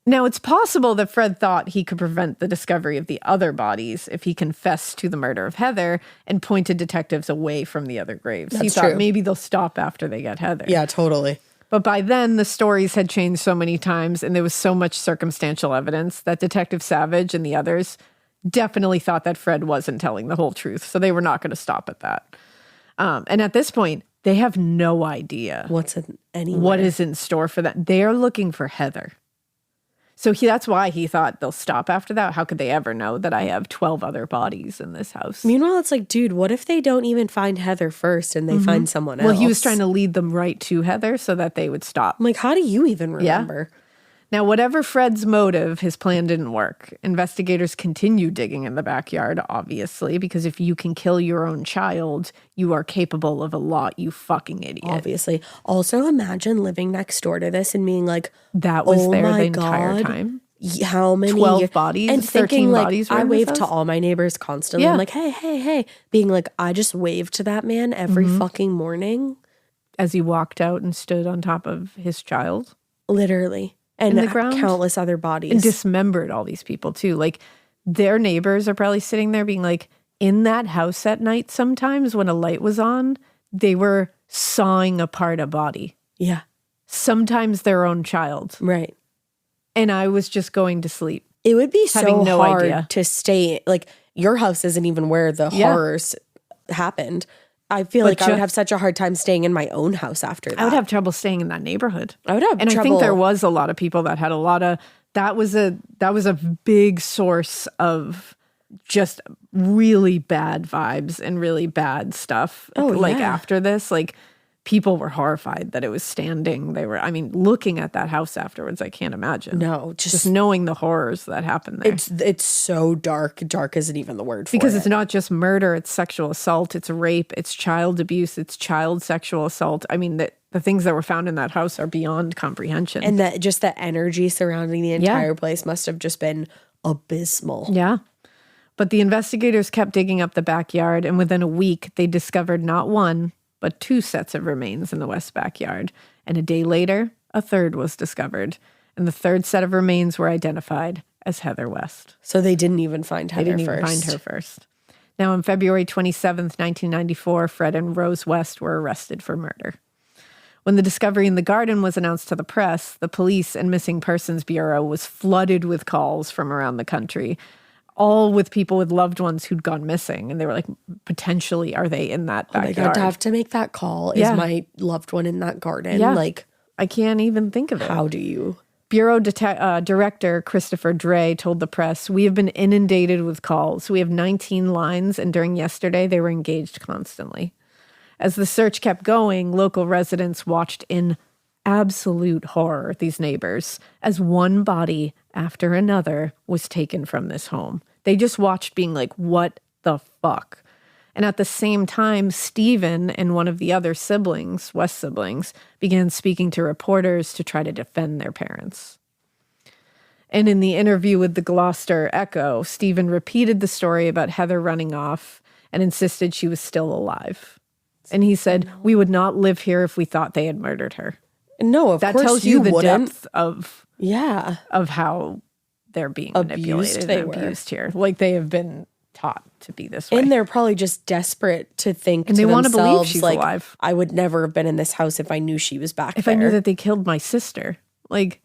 Now, it's possible that Fred thought he could prevent the discovery of the other bodies if he confessed to the murder of Heather and pointed detectives away from the other graves. He thought maybe they'll stop after they get Heather. Yeah, totally. But by then, the stories had changed so many times and there was so much circumstantial evidence that Detective Savage and the others definitely thought that Fred wasn't telling the whole truth. So they were not going to stop at that. And at this point, they have no idea what is in store for them. They are looking for Heather. So that's why he thought they'll stop after that. How could they ever know that I have 12 other bodies in this house? Meanwhile, it's like, dude, what if they don't even find Heather first and they find someone else? Well, he was trying to lead them right to Heather so that they would stop. I'm like, how do you even remember? Yeah. Now, whatever Fred's motive, his plan didn't work. Investigators continue digging in the backyard, obviously, because if you can kill your own child, you are capable of a lot, you fucking idiot. Obviously. Also, imagine living next door to this and being like, that was there the entire time. How many? 12 bodies, and 13 thinking, like, bodies. I wave to all my neighbors constantly. Yeah. I'm like, hey, hey, hey. Being like, I just waved to that man every fucking morning. As he walked out and stood on top of his child. Literally. And in the ground, countless other bodies. And dismembered all these people too. Like, their neighbors are probably sitting there being like, in that house at night sometimes when a light was on, they were sawing apart a body. Yeah. Sometimes their own child. Right. And I was just going to sleep. It would be so hard to stay, like, your house isn't even where the horrors happened. I feel like I would have such a hard time staying in my own house after that. I would have trouble staying in that neighborhood. I would have trouble. And I think there was a lot of people that had a lot of, that was a big source of just really bad vibes and really bad stuff. After this, like, people were horrified that it was standing. They were, I mean, looking at that house afterwards, I can't imagine. No, just knowing the horrors that happened there. It's so dark. Dark isn't even the word for because it. It's not just murder, it's sexual assault, it's rape, it's child abuse, it's child sexual assault. I mean, the things that were found in that house are beyond comprehension. And that just the energy surrounding the entire place must have just been abysmal. Yeah. But the investigators kept digging up the backyard, and within a week, they discovered not one, but 2 sets of remains in the west backyard. And a day later, a third was discovered. And the third set of remains were identified as Heather West. So they didn't even find Heather first. They didn't even find her first. Now, on February 27th, 1994, Fred and Rose West were arrested for murder. When the discovery in the garden was announced to the press, the Police and Missing Persons Bureau was flooded with calls from around the country, all with people with loved ones who'd gone missing. And they were like, potentially, are they in that backyard? Oh my God, to have to make that call. Is my loved one in that garden? Yeah. Like, I can't even think of it. How do you? Bureau Director Christopher Dre told the press, we have been inundated with calls. We have 19 lines, and during yesterday, they were engaged constantly. As the search kept going, local residents watched in absolute horror, these neighbors, as one body after another was taken from this home. They just watched being like, what the fuck? And at the same time, Stephen and one of the other siblings, West siblings, began speaking to reporters to try to defend their parents. And in the interview with the Gloucester Echo, Stephen repeated the story about Heather running off and insisted she was still alive. And he said, we would not live here if we thought they had murdered her. No, of course that tells you the depth of how they're being manipulated and abused here. Like, they have been taught to be this way. And they're probably just desperate to think and to they want to believe themselves, she's like, alive. I would never have been in this house if I knew she was back if there. I knew that they killed my sister. Like,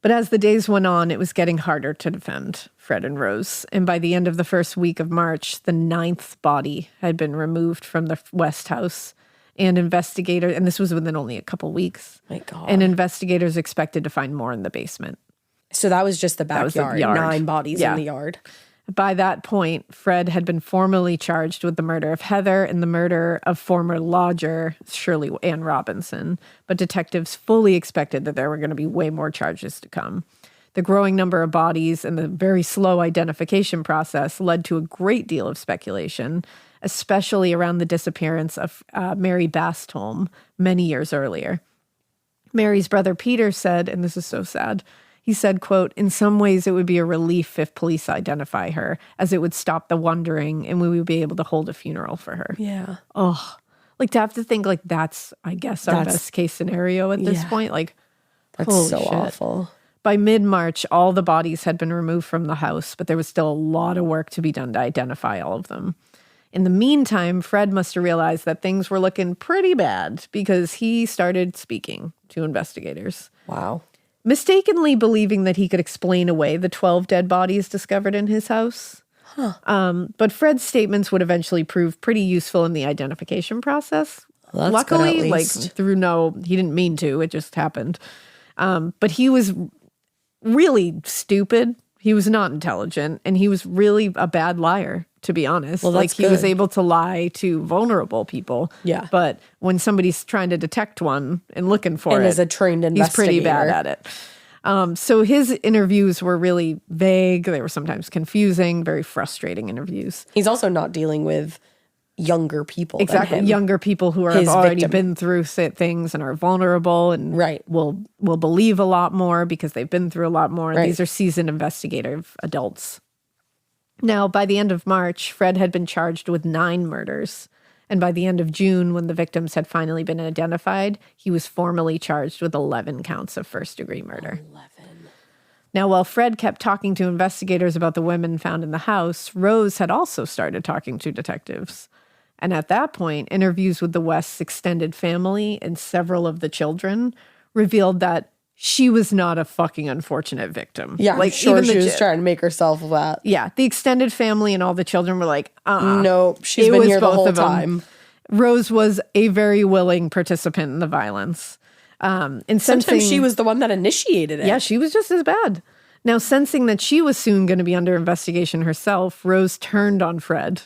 but as the days went on, it was getting harder to defend Fred and Rose. And by the end of the first week of March, the 9th body had been removed from the West house. And investigators, and this was within only a couple weeks. My God. And investigators expected to find more in the basement. So that was just the backyard. Yard. 9 bodies in the yard. By that point, Fred had been formally charged with the murder of Heather and the murder of former lodger Shirley Ann Robinson, but detectives fully expected that there were going to be way more charges to come. The growing number of bodies and the very slow identification process led to a great deal of speculation, especially around the disappearance of Mary Bastholm many years earlier. Mary's brother Peter said, and this is so sad, he said, quote, "In some ways it would be a relief if police identify her, as it would stop the wondering and we would be able to hold a funeral for her." Yeah. Oh, like to have to think like that's, I guess, our best case scenario at this point. Like, that's so shit. Awful. By mid-March, all the bodies had been removed from the house, but there was still a lot of work to be done to identify all of them. In the meantime, Fred must have realized that things were looking pretty bad because he started speaking to investigators. Wow. Mistakenly believing that he could explain away the 12 dead bodies discovered in his house. But Fred's statements would eventually prove pretty useful in the identification process. Well, luckily, like he didn't mean to, it just happened. But he was really stupid. He was not intelligent, and he was really a bad liar, to be honest. Well, like he was able to lie to vulnerable people. Yeah. But when somebody's trying to detect one and looking for and it, as a trained investigator, he's pretty bad at it. So his interviews were really vague. They were sometimes confusing, very frustrating interviews. He's also not dealing with younger people. Exactly. Younger people who have already been through things and are vulnerable and will believe a lot more because they've been through a lot more. Right. These are seasoned investigative adults. Now, by the end of March, Fred had been charged with 9 murders. And by the end of June, when the victims had finally been identified, he was formally charged with 11 counts of first-degree murder. 11. Now, while Fred kept talking to investigators about the women found in the house, Rose had also started talking to detectives. And at that point, interviews with the West's extended family and several of the children revealed that she was not a fucking unfortunate victim. Yeah, like sure she was trying to make herself that. Yeah, the extended family and all the children were like, nope, she's been here the whole time. Rose was a very willing participant in the violence. And sometimes she was the one that initiated it. Yeah, she was just as bad. Now, sensing that she was soon going to be under investigation herself, Rose turned on Fred.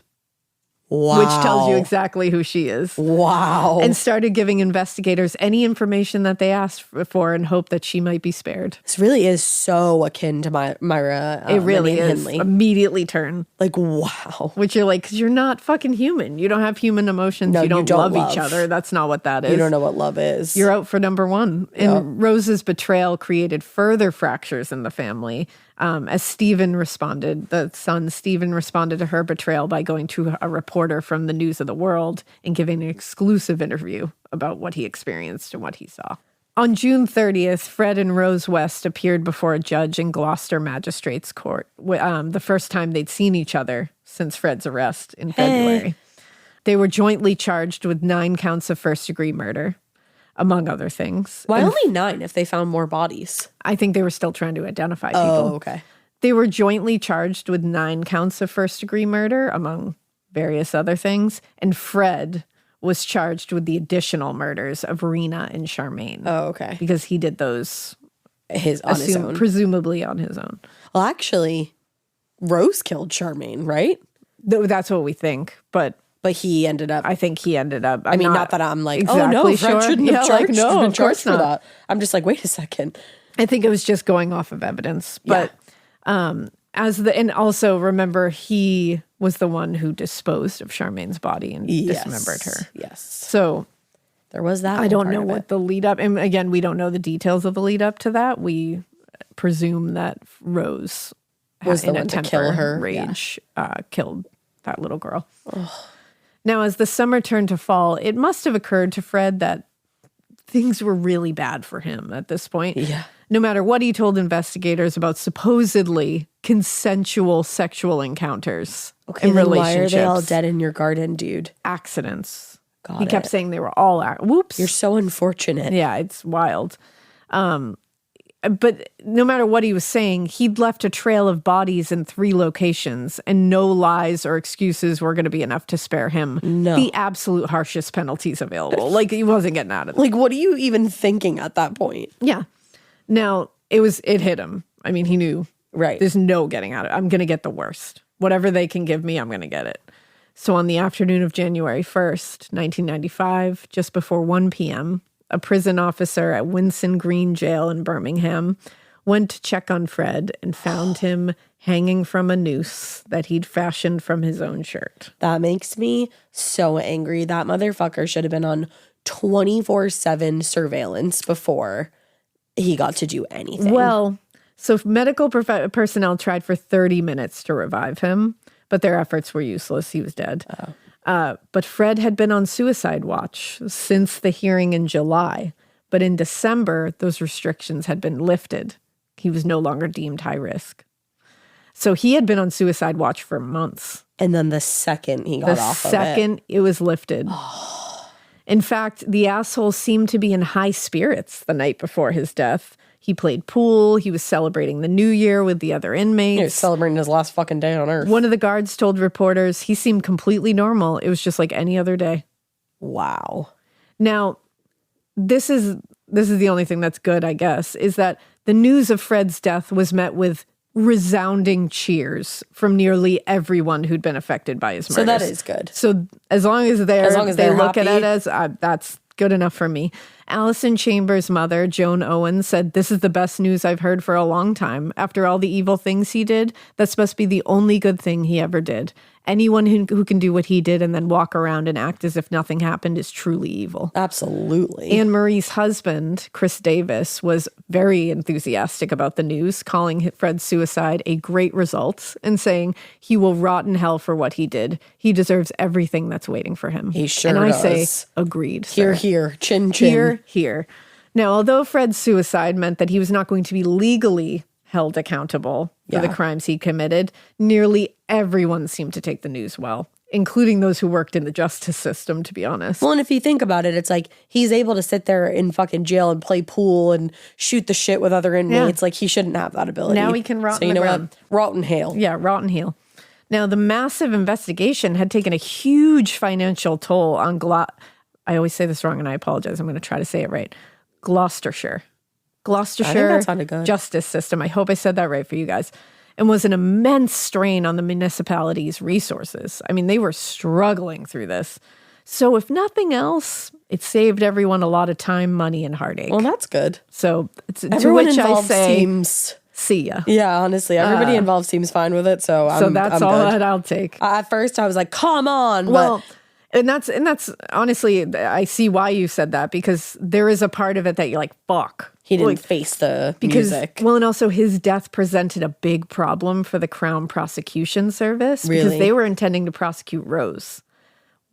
Wow. Which tells you exactly who she is. Wow. And started giving investigators any information that they asked for and hoped that she might be spared. This really is so akin to Myra. It really is. Henley. Immediately turn. Like, wow. Which you're like, 'cause you're not fucking human. You don't have human emotions. No, you don't love each other. That's not what that is. You don't know what love is. You're out for number one. And Rose's betrayal created further fractures in the family. As Stephen responded, the son Stephen responded to her betrayal by going to a reporter from the News of the World and giving an exclusive interview about what he experienced and what he saw. On June 30th, Fred and Rose West appeared before a judge in Gloucester Magistrates Court, the first time they'd seen each other since Fred's arrest in February. They were jointly charged with 9 counts of first-degree murder, among other things. Why only 9 if they found more bodies? I think they were still trying to identify people. Oh, okay. They were jointly charged with 9 counts of first-degree murder, among various other things. And Fred was charged with the additional murders of Rena and Charmaine. Oh, okay. Because he did those on his own. Presumably on his own. Well, actually, Rose killed Charmaine, right? That's what we think, but he ended up. I think he ended up. I mean, not that I'm like, exactly oh no, Fred sure. shouldn't have charged, been charged for not. that. I'm just like, wait a second. I think it was just going off of evidence, but and also remember, he was the one who disposed of Charmaine's body and dismembered her. Yes. So there was that. I don't know what the lead up, and again, we don't know the details of the lead up to that. We presume that Rose was the one to kill her. Rage killed that little girl. Ugh. Now, as the summer turned to fall, it must have occurred to Fred that things were really bad for him at this point. Yeah. No matter what he told investigators about supposedly consensual sexual encounters and relationships. Why are they all dead in your garden, dude? Accidents. He kept saying they were all whoops. You're so unfortunate. Yeah, it's wild. But no matter what he was saying, he'd left a trail of bodies in 3 locations, and no lies or excuses were going to be enough to spare him the absolute harshest penalties available. Like, he wasn't getting out of it. Like, what are you even thinking at that point? Yeah. Now, it hit him. I mean, he knew, right? There's no getting out of it. I'm going to get the worst. Whatever they can give me, I'm going to get it. So on the afternoon of January 1st, 1995, just before 1 p.m., a prison officer at Winson Green Jail in Birmingham went to check on Fred and found him hanging from a noose that he'd fashioned from his own shirt. That makes me so angry. That motherfucker should have been on 24/7 surveillance before he got to do anything. Well, so medical personnel tried for 30 minutes to revive him, but their efforts were useless. He was dead. But Fred had been on suicide watch since the hearing in July. But in December, those restrictions had been lifted. He was no longer deemed high risk. So he had been on suicide watch for months. And then the second he got off of it. The second it was lifted. In fact, the asshole seemed to be in high spirits the night before his death. He played pool. He was celebrating the New Year with the other inmates. He was celebrating his last fucking day on Earth. One of the guards told reporters he seemed completely normal. It was just like any other day. Wow. Now, this is the only thing that's good, I guess, is that the news of Fred's death was met with resounding cheers from nearly everyone who'd been affected by his murders. So that is good. So as long as they look happy. at it as that's good enough for me. Allison Chambers' mother, Joan Owen, said, "This is the best news I've heard for a long time. After all the evil things he did, that's must be the only good thing he ever did. Anyone who can do what he did and then walk around and act as if nothing happened is truly evil." Absolutely. Anne Marie's husband, Chris Davis, was very enthusiastic about the news, calling Fred's suicide a great result and saying he will rot in hell for what he did. He deserves everything that's waiting for him. He sure does. And I does. say, agreed. Here, sir. here, chin, chin. Here. Now, although Fred's suicide meant that he was not going to be legally held accountable for the crimes he committed, nearly everyone seemed to take the news well, including those who worked in the justice system, to be honest. Well, and if you think about it, it's like he's able to sit there in fucking jail and play pool and shoot the shit with other inmates. Like, he shouldn't have that ability. Now he can rot in the ground. Rot and hail. Yeah, rot and heal. Now, the massive investigation had taken a huge financial toll on I always say this wrong, and I apologize. I'm going to try to say it right. Gloucestershire. I think that sounded good. Justice system. I hope I said that right for you guys. And was an immense strain on the municipality's resources. I mean, they were struggling through this. So if nothing else, it saved everyone a lot of time, money, and heartache. Well, that's good. So everyone to which I say, seems... see ya. Yeah, honestly, everybody involved seems fine with it. So that's I'm all good. that I'll take. At first, I was like, "Come on!" Well, and that's honestly, I see why you said that, because there is a part of it that you're like, "Fuck." He didn't face the music. Well, and also his death presented a big problem for the Crown Prosecution Service because Really? they were intending to prosecute Rose.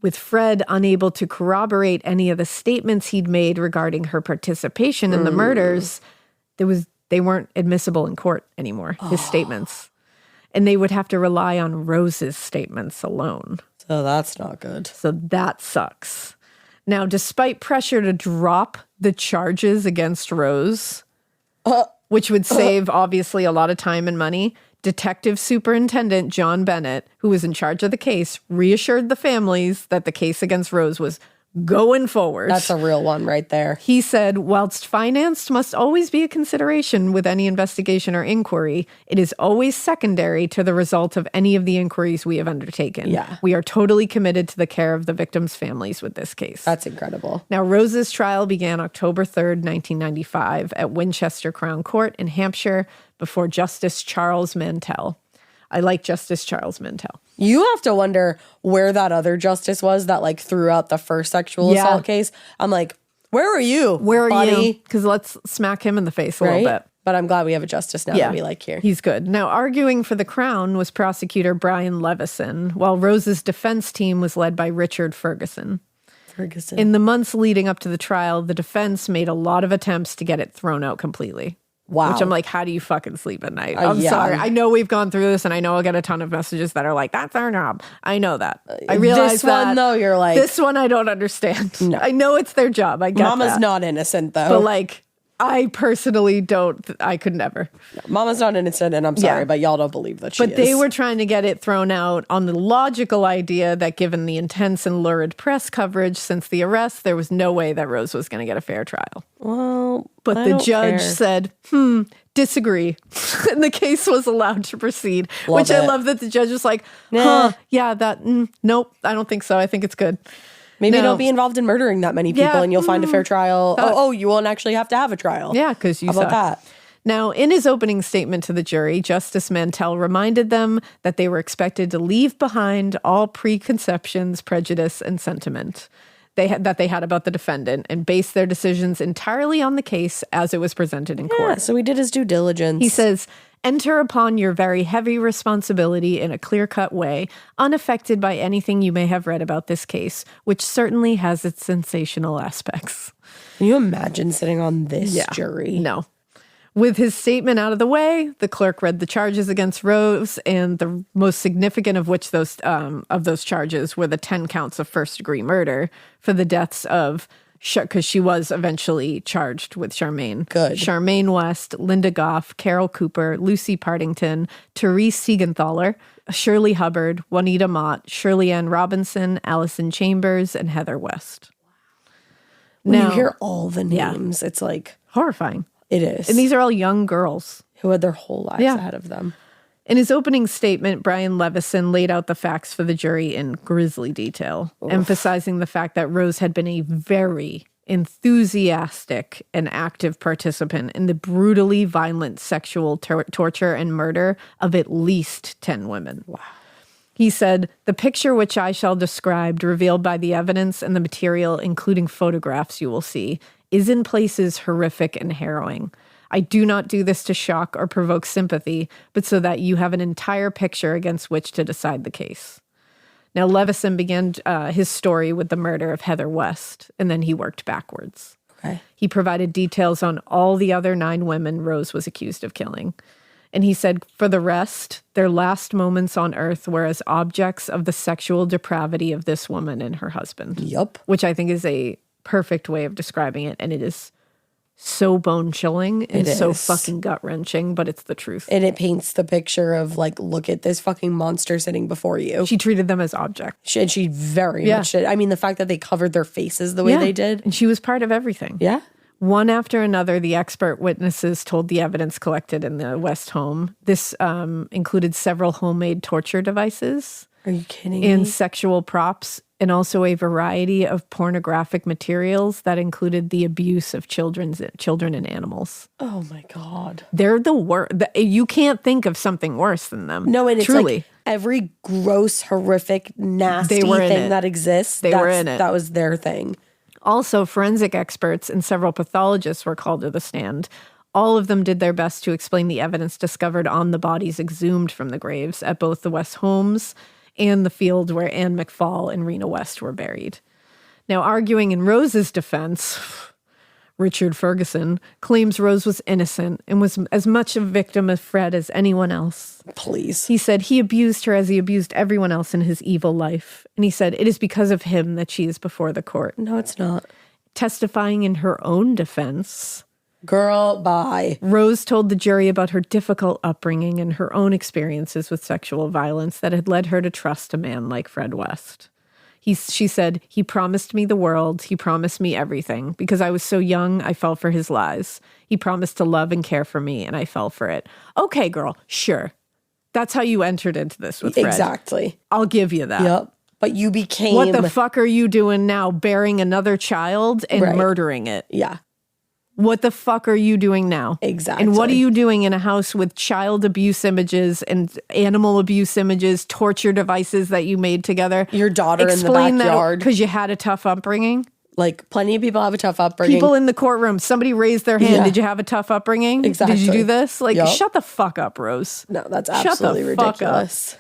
With Fred unable to corroborate any of the statements he'd made regarding her participation in the murders, they weren't admissible in court anymore, his statements. And they would have to rely on Rose's statements alone. So that's not good. So that sucks. Now, despite pressure to drop the charges against Rose, which would save, obviously, a lot of time and money, Detective Superintendent John Bennett, who was in charge of the case, reassured the families that the case against Rose was going forward. That's a real one right there. He said, whilst finance must always be a consideration with any investigation or inquiry, it is always secondary to the result of any of the inquiries we have undertaken. Yeah. We are totally committed to the care of the victims' families with this case. That's incredible. Now, Rose's trial began October 3rd, 1995 at Winchester Crown Court in Hampshire before Justice Charles Mantell. I like Justice Charles Mantell. You have to wonder where that other justice was that like threw out the first sexual assault case. I'm like, where are you? Where are buddy? you? Because let's smack him in the face a little bit. But I'm glad we have a justice now that we like here. He's good. Now, arguing for the Crown was prosecutor Brian Levison, while Rose's defense team was led by Richard Ferguson. In the months leading up to the trial, the defense made a lot of attempts to get it thrown out completely. Wow. Which I'm like, how do you fucking sleep at night? I'm sorry. I know we've gone through this, and I know I'll get a ton of messages that are like, that's our job. I know that. I realize this one, though, you're like... This one I don't understand. No. I know it's their job. I get Mama's that. not innocent, though. But like... I personally don't. I could never. Mama's not innocent, and I'm sorry, but y'all don't believe that she is. But they were trying to get it thrown out on the logical idea that given the intense and lurid press coverage since the arrest, there was no way that Rose was going to get a fair trial. Well, but the judge said, disagree. And the case was allowed to proceed, which I love that the judge was like, yeah, nope, I don't think so. I think it's good. Maybe don't be involved in murdering that many people and you'll find a fair trial. You won't actually have to have a trial. Yeah, because you suck. That? Now, in his opening statement to the jury, Justice Mantell reminded them that they were expected to leave behind all preconceptions, prejudice, and sentiment that they had about the defendant and base their decisions entirely on the case as it was presented in court. So he did his due diligence. He says, enter upon your very heavy responsibility in a clear-cut way, unaffected by anything you may have read about this case, which certainly has its sensational aspects. Can you imagine sitting on this jury? No. With his statement out of the way, the clerk read the charges against Rose, and the most significant of which those charges were the 10 counts of first-degree murder for the deaths of, because she was eventually charged with Charmaine. Good. Charmaine West, Linda Goff, Carol Cooper, Lucy Partington, Therese Siegenthaler, Shirley Hubbard, Juanita Mott, Shirley Ann Robinson, Allison Chambers, and Heather West. When you hear all the names, it's like... horrifying. It is. And these are all young girls. Who had their whole lives ahead of them. In his opening statement, Brian Levison laid out the facts for the jury in grisly detail, emphasizing the fact that Rose had been a very enthusiastic and active participant in the brutally violent sexual torture and murder of at least 10 women. Wow. He said, the picture which I shall describe, revealed by the evidence and the material, including photographs you will see, is in places horrific and harrowing. I do not do this to shock or provoke sympathy, but so that you have an entire picture against which to decide the case. Now, Levison began his story with the murder of Heather West, and then he worked backwards. Okay. He provided details on all the other 9 women Rose was accused of killing. And he said, for the rest, their last moments on earth were as objects of the sexual depravity of this woman and her husband. Yup. Which I think is a perfect way of describing it, and it is so bone-chilling and so fucking gut-wrenching, but it's the truth. And it paints the picture of, like, look at this fucking monster sitting before you. She treated them as objects. She very much did. I mean, the fact that they covered their faces the way they did. And she was part of everything. Yeah. One after another, the expert witnesses told the evidence collected in the West home. This included several homemade torture devices. Are you kidding me? And sexual props, and also a variety of pornographic materials that included the abuse of children and animals. Oh my God. They're the worst. You can't think of something worse than them. No, and it's truly. Like every gross, horrific, nasty thing that exists. They were in it. That was their thing. Also, forensic experts and several pathologists were called to the stand. All of them did their best to explain the evidence discovered on the bodies exhumed from the graves at both the West homes and the field where Anne McFall and Rena West were buried. Now, arguing in Rose's defense, Richard Ferguson claims Rose was innocent and was as much a victim of Fred as anyone else. Please. He said he abused her as he abused everyone else in his evil life. And he said it is because of him that she is before the court. No, it's not. Testifying in her own defense, girl, bye. Rose told the jury about her difficult upbringing and her own experiences with sexual violence that had led her to trust a man like Fred West. She said, he promised me the world. He promised me everything. Because I was so young, I fell for his lies. He promised to love and care for me, and I fell for it. Okay, girl, sure. That's how you entered into this with Fred. Exactly. I'll give you that. Yep. But you became... What the fuck are you doing now, bearing another child and murdering it? Yeah. What the fuck are you doing now? Exactly. And what are you doing in a house with child abuse images and animal abuse images, torture devices that you made together? Your daughter in the backyard. Because you had a tough upbringing? Like, plenty of people have a tough upbringing. People in the courtroom, somebody raised their hand. Yeah. Did you have a tough upbringing? Exactly. Did you do this? Like, shut the fuck up, Rose. No, that's absolutely ridiculous.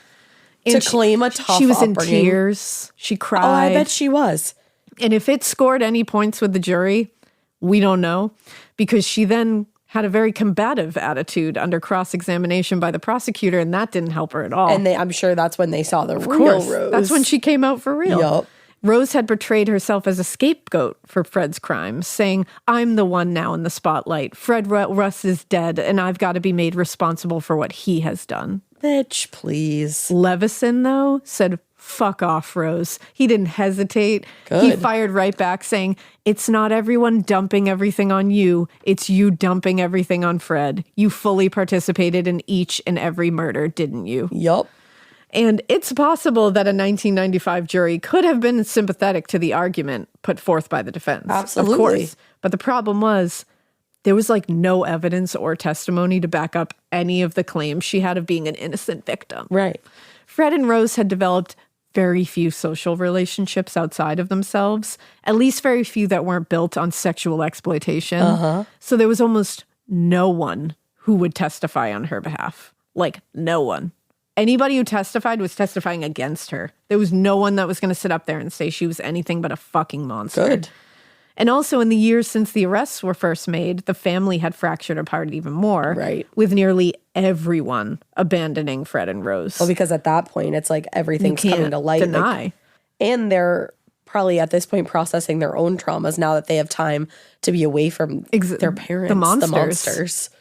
And to claim a tough She was upbringing. in tears. She cried. Oh, I bet she was. And if it scored any points with the jury, we don't know, because she then had a very combative attitude under cross-examination by the prosecutor, and that didn't help her at all. And I'm sure that's when they saw the real Rose. That's when she came out for real. Yep. Rose had portrayed herself as a scapegoat for Fred's crimes, saying, I'm the one now in the spotlight. Fred Russ is dead, and I've got to be made responsible for what he has done. Bitch, please. Levison, though, said fuck off, Rose. He didn't hesitate. Good. He fired right back saying, it's not everyone dumping everything on you. It's you dumping everything on Fred. You fully participated in each and every murder, didn't you? Yup. And it's possible that a 1995 jury could have been sympathetic to the argument put forth by the defense. Absolutely. Of course. But the problem was there was like no evidence or testimony to back up any of the claims she had of being an innocent victim. Right. Fred and Rose had developed very few social relationships outside of themselves, at least very few that weren't built on sexual exploitation. So there was almost no one who would testify on her behalf. Like, no one. Anybody who testified was testifying against her. There was no one that was going to sit up there and say she was anything but a fucking monster. Good. And also in the years since the arrests were first made, the family had fractured apart even more. Right. With nearly everyone abandoning Fred and Rose. Well, because at that point, it's like everything's coming to light. Deny. Like, and they're probably at this point processing their own traumas now that they have time to be away from their parents, the monsters.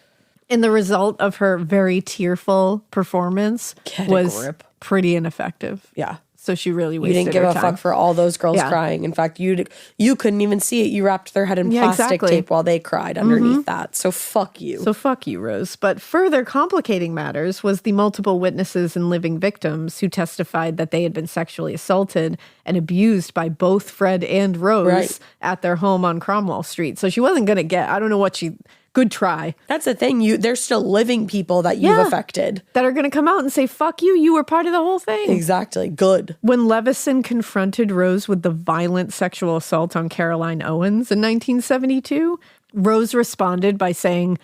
And the result of her very tearful performance was pretty ineffective. Yeah. So she really wasted You didn't give her a time. fuck for all those girls crying. In fact, you couldn't even see it. You wrapped their head in plastic tape while they cried underneath that. So fuck you. So fuck you, Rose. But further complicating matters was the multiple witnesses and living victims who testified that they had been sexually assaulted and abused by both Fred and Rose at their home on Cromwell Street. So she wasn't going to get, I don't know what she... Good try. That's the thing. They're still living people that you've affected. That are going to come out and say, fuck you, you were part of the whole thing. Exactly. Good. When Levison confronted Rose with the violent sexual assault on Caroline Owens in 1972, Rose responded by saying,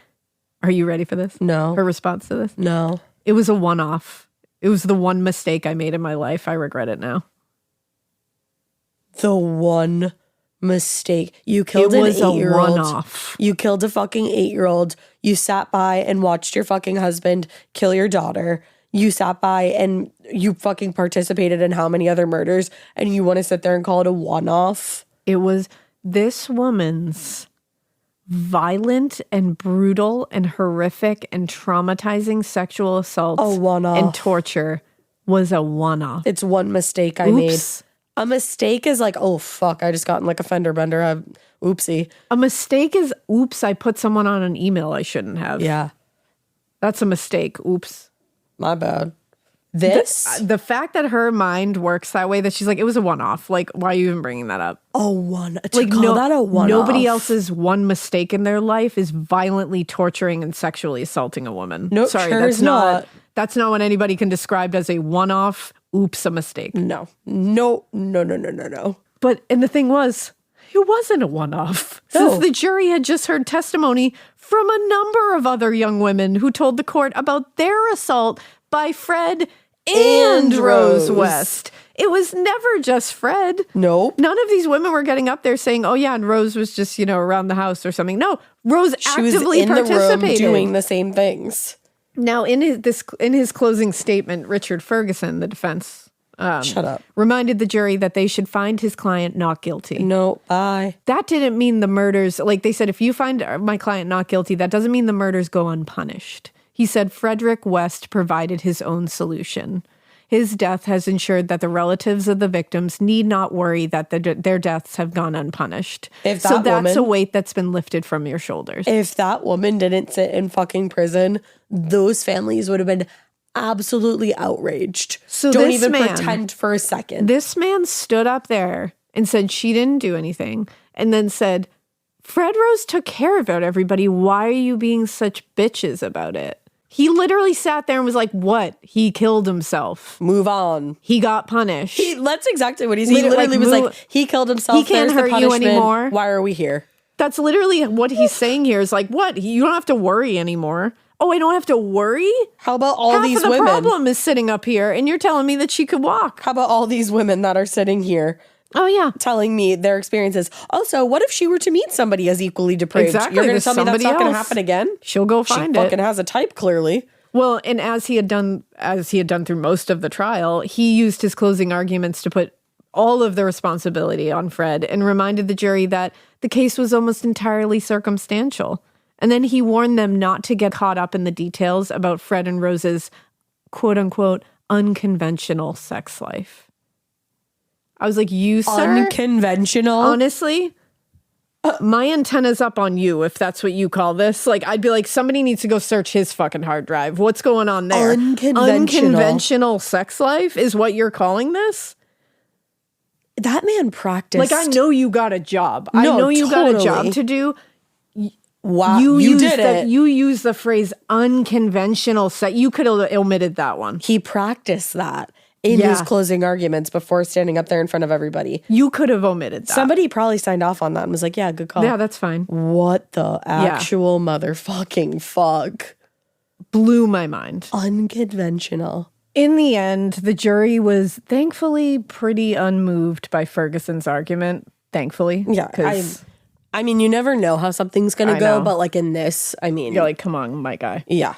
are you ready for this? No. Her response to this? No. It was a one-off. It was the one mistake I made in my life. I regret it now. The one mistake. You killed an 8-year-old. One-off. You killed a fucking 8-year-old. You sat by and watched your fucking husband kill your daughter. You sat by and you fucking participated in how many other murders, and you want to sit there and call it a one-off? It was this woman's violent and brutal and horrific and traumatizing sexual assaults and torture was a one-off. It's one mistake I made. A mistake is like, oh, fuck, I just got in like a fender bender. Oopsie. A mistake is, oops, I put someone on an email I shouldn't have. Yeah. That's a mistake. Oops. My bad. The fact that her mind works that way, that she's like, it was a one-off. Like, why are you even bringing that up? That a one-off. Nobody else's one mistake in their life is violently torturing and sexually assaulting a woman. No, sorry, sure that's not. That's not what anybody can describe as a one-off. Oops, a mistake. No. But, and the thing was, it wasn't a one-off. No. Since the jury had just heard testimony from a number of other young women who told the court about their assault by Fred and Rose West. It was never just Fred. Nope. None of these women were getting up there saying, oh yeah, and Rose was just, around the house or something. No, Rose actively participated. She was in the room doing the same things. Now, in his closing statement, Richard Ferguson, the defense, shut up, reminded the jury that they should find his client not guilty. No, bye. That didn't mean the murders, like they said, if you find my client not guilty, that doesn't mean the murders go unpunished. He said Frederick West provided his own solution. His death has ensured that the relatives of the victims need not worry that their deaths have gone unpunished. So that's a weight that's been lifted from your shoulders. If that woman didn't sit in fucking prison, those families would have been absolutely outraged. So don't even pretend for a second. This man stood up there and said she didn't do anything, and then said, Fred Rose took care of everybody. Why are you being such bitches about it? He literally sat there and was like, what? He killed himself. Move on. He got punished. That's exactly what he literally was like, he killed himself. He can't hurt you anymore. Why are we here? That's literally what he's saying here is like, what? You don't have to worry anymore. Oh, I don't have to worry? How about all these women? Half of the problem is sitting up here and you're telling me that she could walk. How about all these women that are sitting here? Oh, yeah. Telling me their experiences. Also, what if she were to meet somebody as equally depraved? Exactly. You're going to tell me that's not going to happen again? She'll go find it. She fucking has a type, clearly. Well, and as he had done through most of the trial, he used his closing arguments to put all of the responsibility on Fred and reminded the jury that the case was almost entirely circumstantial. And then he warned them not to get caught up in the details about Fred and Rose's quote-unquote unconventional sex life. I was like, you, sir? Unconventional. Honestly, my antenna's up on you if that's what you call this. Like, I'd be like, somebody needs to go search his fucking hard drive. What's going on there? Unconventional sex life is what you're calling this? That man practiced. Like, I know you got a job. I know you got a job to do. Wow, you did it. You use the phrase unconventional sex. You could have omitted that one. He practiced that in his closing arguments before standing up there in front of everybody. You could have omitted that. Somebody probably signed off on that and was like, yeah, good call. Yeah, that's fine. What the actual motherfucking fuck? Blew my mind. Unconventional. In the end, the jury was thankfully pretty unmoved by Ferguson's argument. Thankfully. Yeah. I mean, you never know how something's going to go, but like in this, I mean. You're like, come on, my guy. Yeah.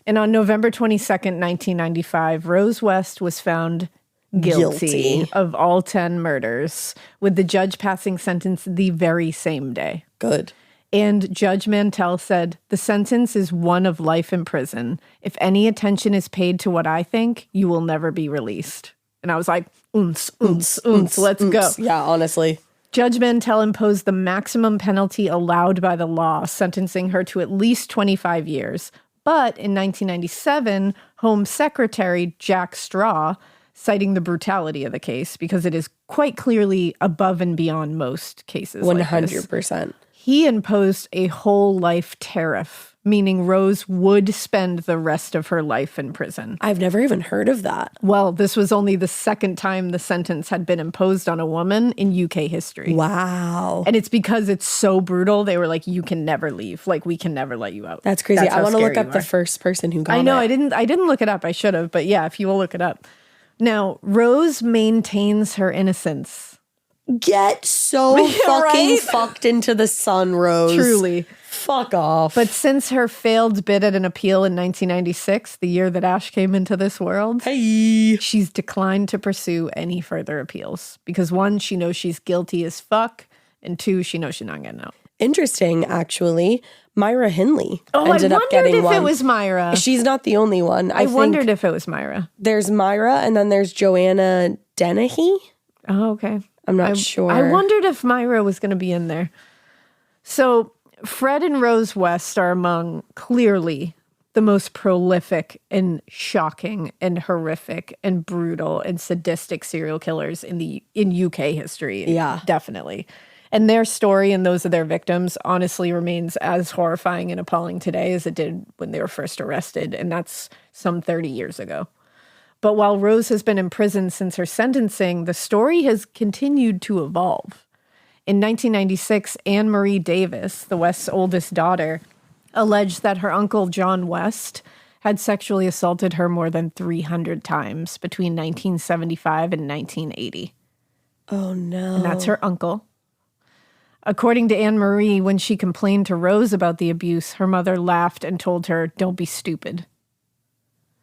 And on November 22nd, 1995, Rose West was found guilty of all 10 murders, with the judge passing sentence the very same day. Good. And Judge Mantell said, the sentence is one of life in prison. If any attention is paid to what I think, you will never be released. And I was like, let's go. Yeah, honestly. Judge Mantell imposed the maximum penalty allowed by the law, sentencing her to at least 25 years. But in 1997, Home Secretary Jack Straw, citing the brutality of the case, because it is quite clearly above and beyond most cases 100%. He imposed a whole life tariff, meaning Rose would spend the rest of her life in prison. I've never even heard of that. Well, this was only the second time the sentence had been imposed on a woman in UK history. Wow. And it's because it's so brutal. They were like, you can never leave. Like, we can never let you out. That's crazy. I want to look up the first person who got it. I know. I didn't look it up. I should have. But yeah, if you will look it up. Now, Rose maintains her innocence. Get so fucking fucked into the sun, Rose. Truly. Fuck off. But since her failed bid at an appeal in 1996, the year that Ash came into this world, she's declined to pursue any further appeals. Because one, she knows she's guilty as fuck. And two, she knows she's not getting out. Interesting, actually. Myra Hindley ended up getting one. I wondered if it was Myra. She's not the only one. I wondered if it was Myra. There's Myra, and then there's Joanna Dennehy. Oh, okay. I'm not sure. I wondered if Myra was going to be in there. So Fred and Rose West are among clearly the most prolific and shocking and horrific and brutal and sadistic serial killers in UK history. Yeah, definitely. And their story and those of their victims honestly remains as horrifying and appalling today as it did when they were first arrested. And that's some 30 years ago. But while Rose has been in prison since her sentencing, the story has continued to evolve. In 1996, Anne Marie Davis, the West's oldest daughter, alleged that her uncle John West had sexually assaulted her more than 300 times between 1975 and 1980. Oh, no. And that's her uncle. According to Anne Marie, when she complained to Rose about the abuse, her mother laughed and told her, "Don't be stupid."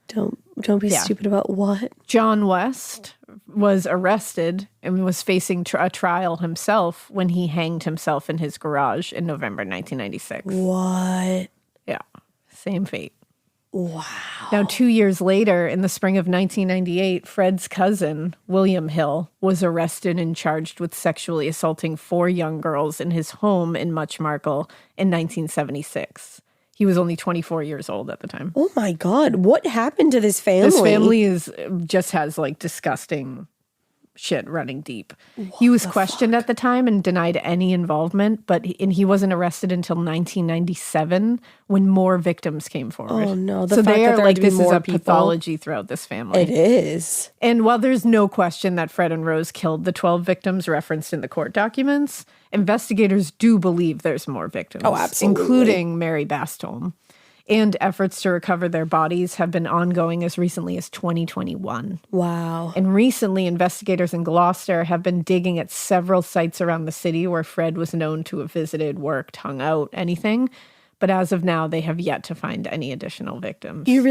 Don't be stupid about what? John West was arrested and was facing a trial himself when he hanged himself in his garage in November 1996. What? Yeah, same fate. Wow. Now, 2 years later, in the spring of 1998, Fred's cousin, William Hill, was arrested and charged with sexually assaulting 4 young girls in his home in Muchmarkel in 1976. He was only 24 years old at the time. Oh my God. What happened to this family? This family just has like disgusting shit running deep. He was questioned at the time and denied any involvement, but he wasn't arrested until 1997 when more victims came forward. Oh no. So they are like, this is a pathology throughout this family. It is. And while there's no question that Fred and Rose killed the 12 victims referenced in the court documents, investigators do believe there's more victims. Oh, absolutely. Including Mary Bastholm. And efforts to recover their bodies have been ongoing as recently as 2021. Wow. And recently, investigators in Gloucester have been digging at several sites around the city where Fred was known to have visited, worked, hung out, anything. But as of now, they have yet to find any additional victims. You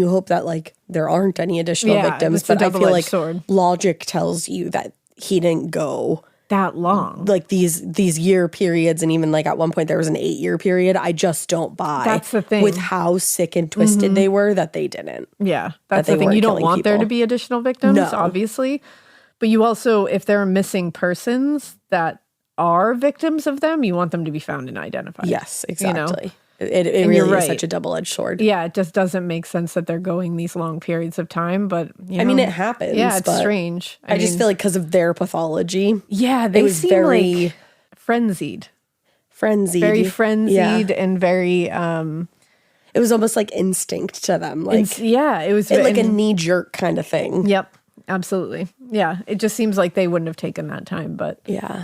hope that like there aren't any additional victims, but I feel like logic tells you that he didn't go that long, like these year periods, and even like at one point there was an 8-year period. I just don't buy. That's the thing with how sick and twisted they were that they didn't. Yeah, that's the thing. You don't want there to be additional victims, obviously, But you also, if there are missing persons that are victims of them, you want them to be found and identified. Yes, exactly. You know? It really is such a double-edged sword. Yeah, it just doesn't make sense that they're going these long periods of time, but I mean, it happens. Yeah, it's strange. I just feel like because of their pathology. Yeah, they seem very like frenzied. Very frenzied and very it was almost like instinct to them. Like it was like a knee-jerk kind of thing. Yep, absolutely. Yeah, it just seems like they wouldn't have taken that time, but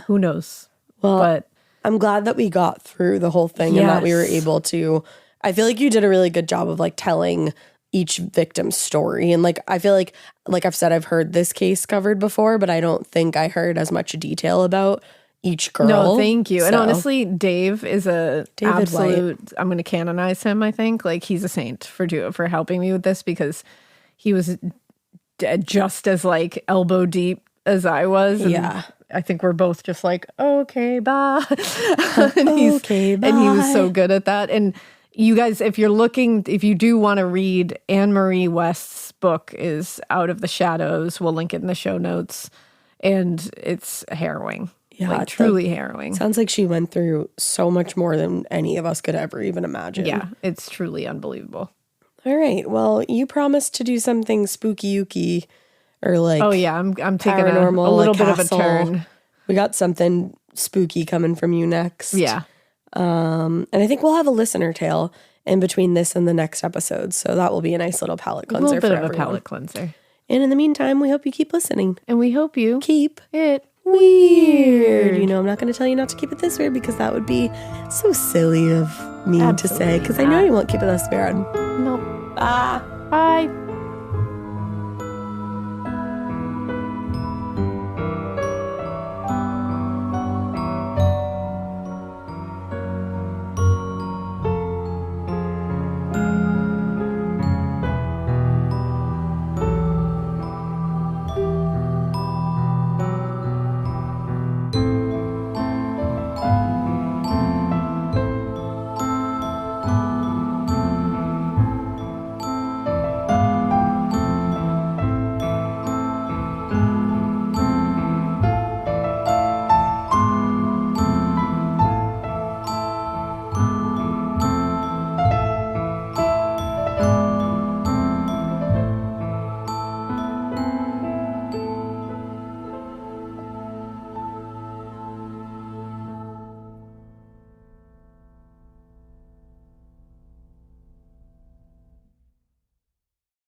who knows? Well, but I'm glad that we got through the whole thing and that we were able to. I feel like you did a really good job of like telling each victim's story. And like, I feel like I've said, I've heard this case covered before, but I don't think I heard as much detail about each girl. No, thank you. So. And honestly, Dave is David absolute, White. I'm going to canonize him, I think. Like, he's a saint for helping me with this because he was just as like elbow deep as I was. And I think we're both just like, okay, bye. And bye. And he was so good at that. And you guys, if you do want to read Anne Marie West's book is Out of the Shadows. We'll link it in the show notes. And it's harrowing. Yeah, like, truly harrowing. Sounds like she went through so much more than any of us could ever even imagine. Yeah, it's truly unbelievable. All right. Well, you promised to do something spooky-ooky or like I'm taking a little bit of a turn. We got something spooky coming from you next. Yeah. And I think we'll have a listener tale in between this and the next episode. So that will be a nice little palate cleanser for everyone. A palate cleanser. And in the meantime, we hope you keep listening. And we hope you keep it weird. You know, I'm not going to tell you not to keep it this weird because that would be so silly of me to say. Because I know you won't keep it this weird. No. Bye.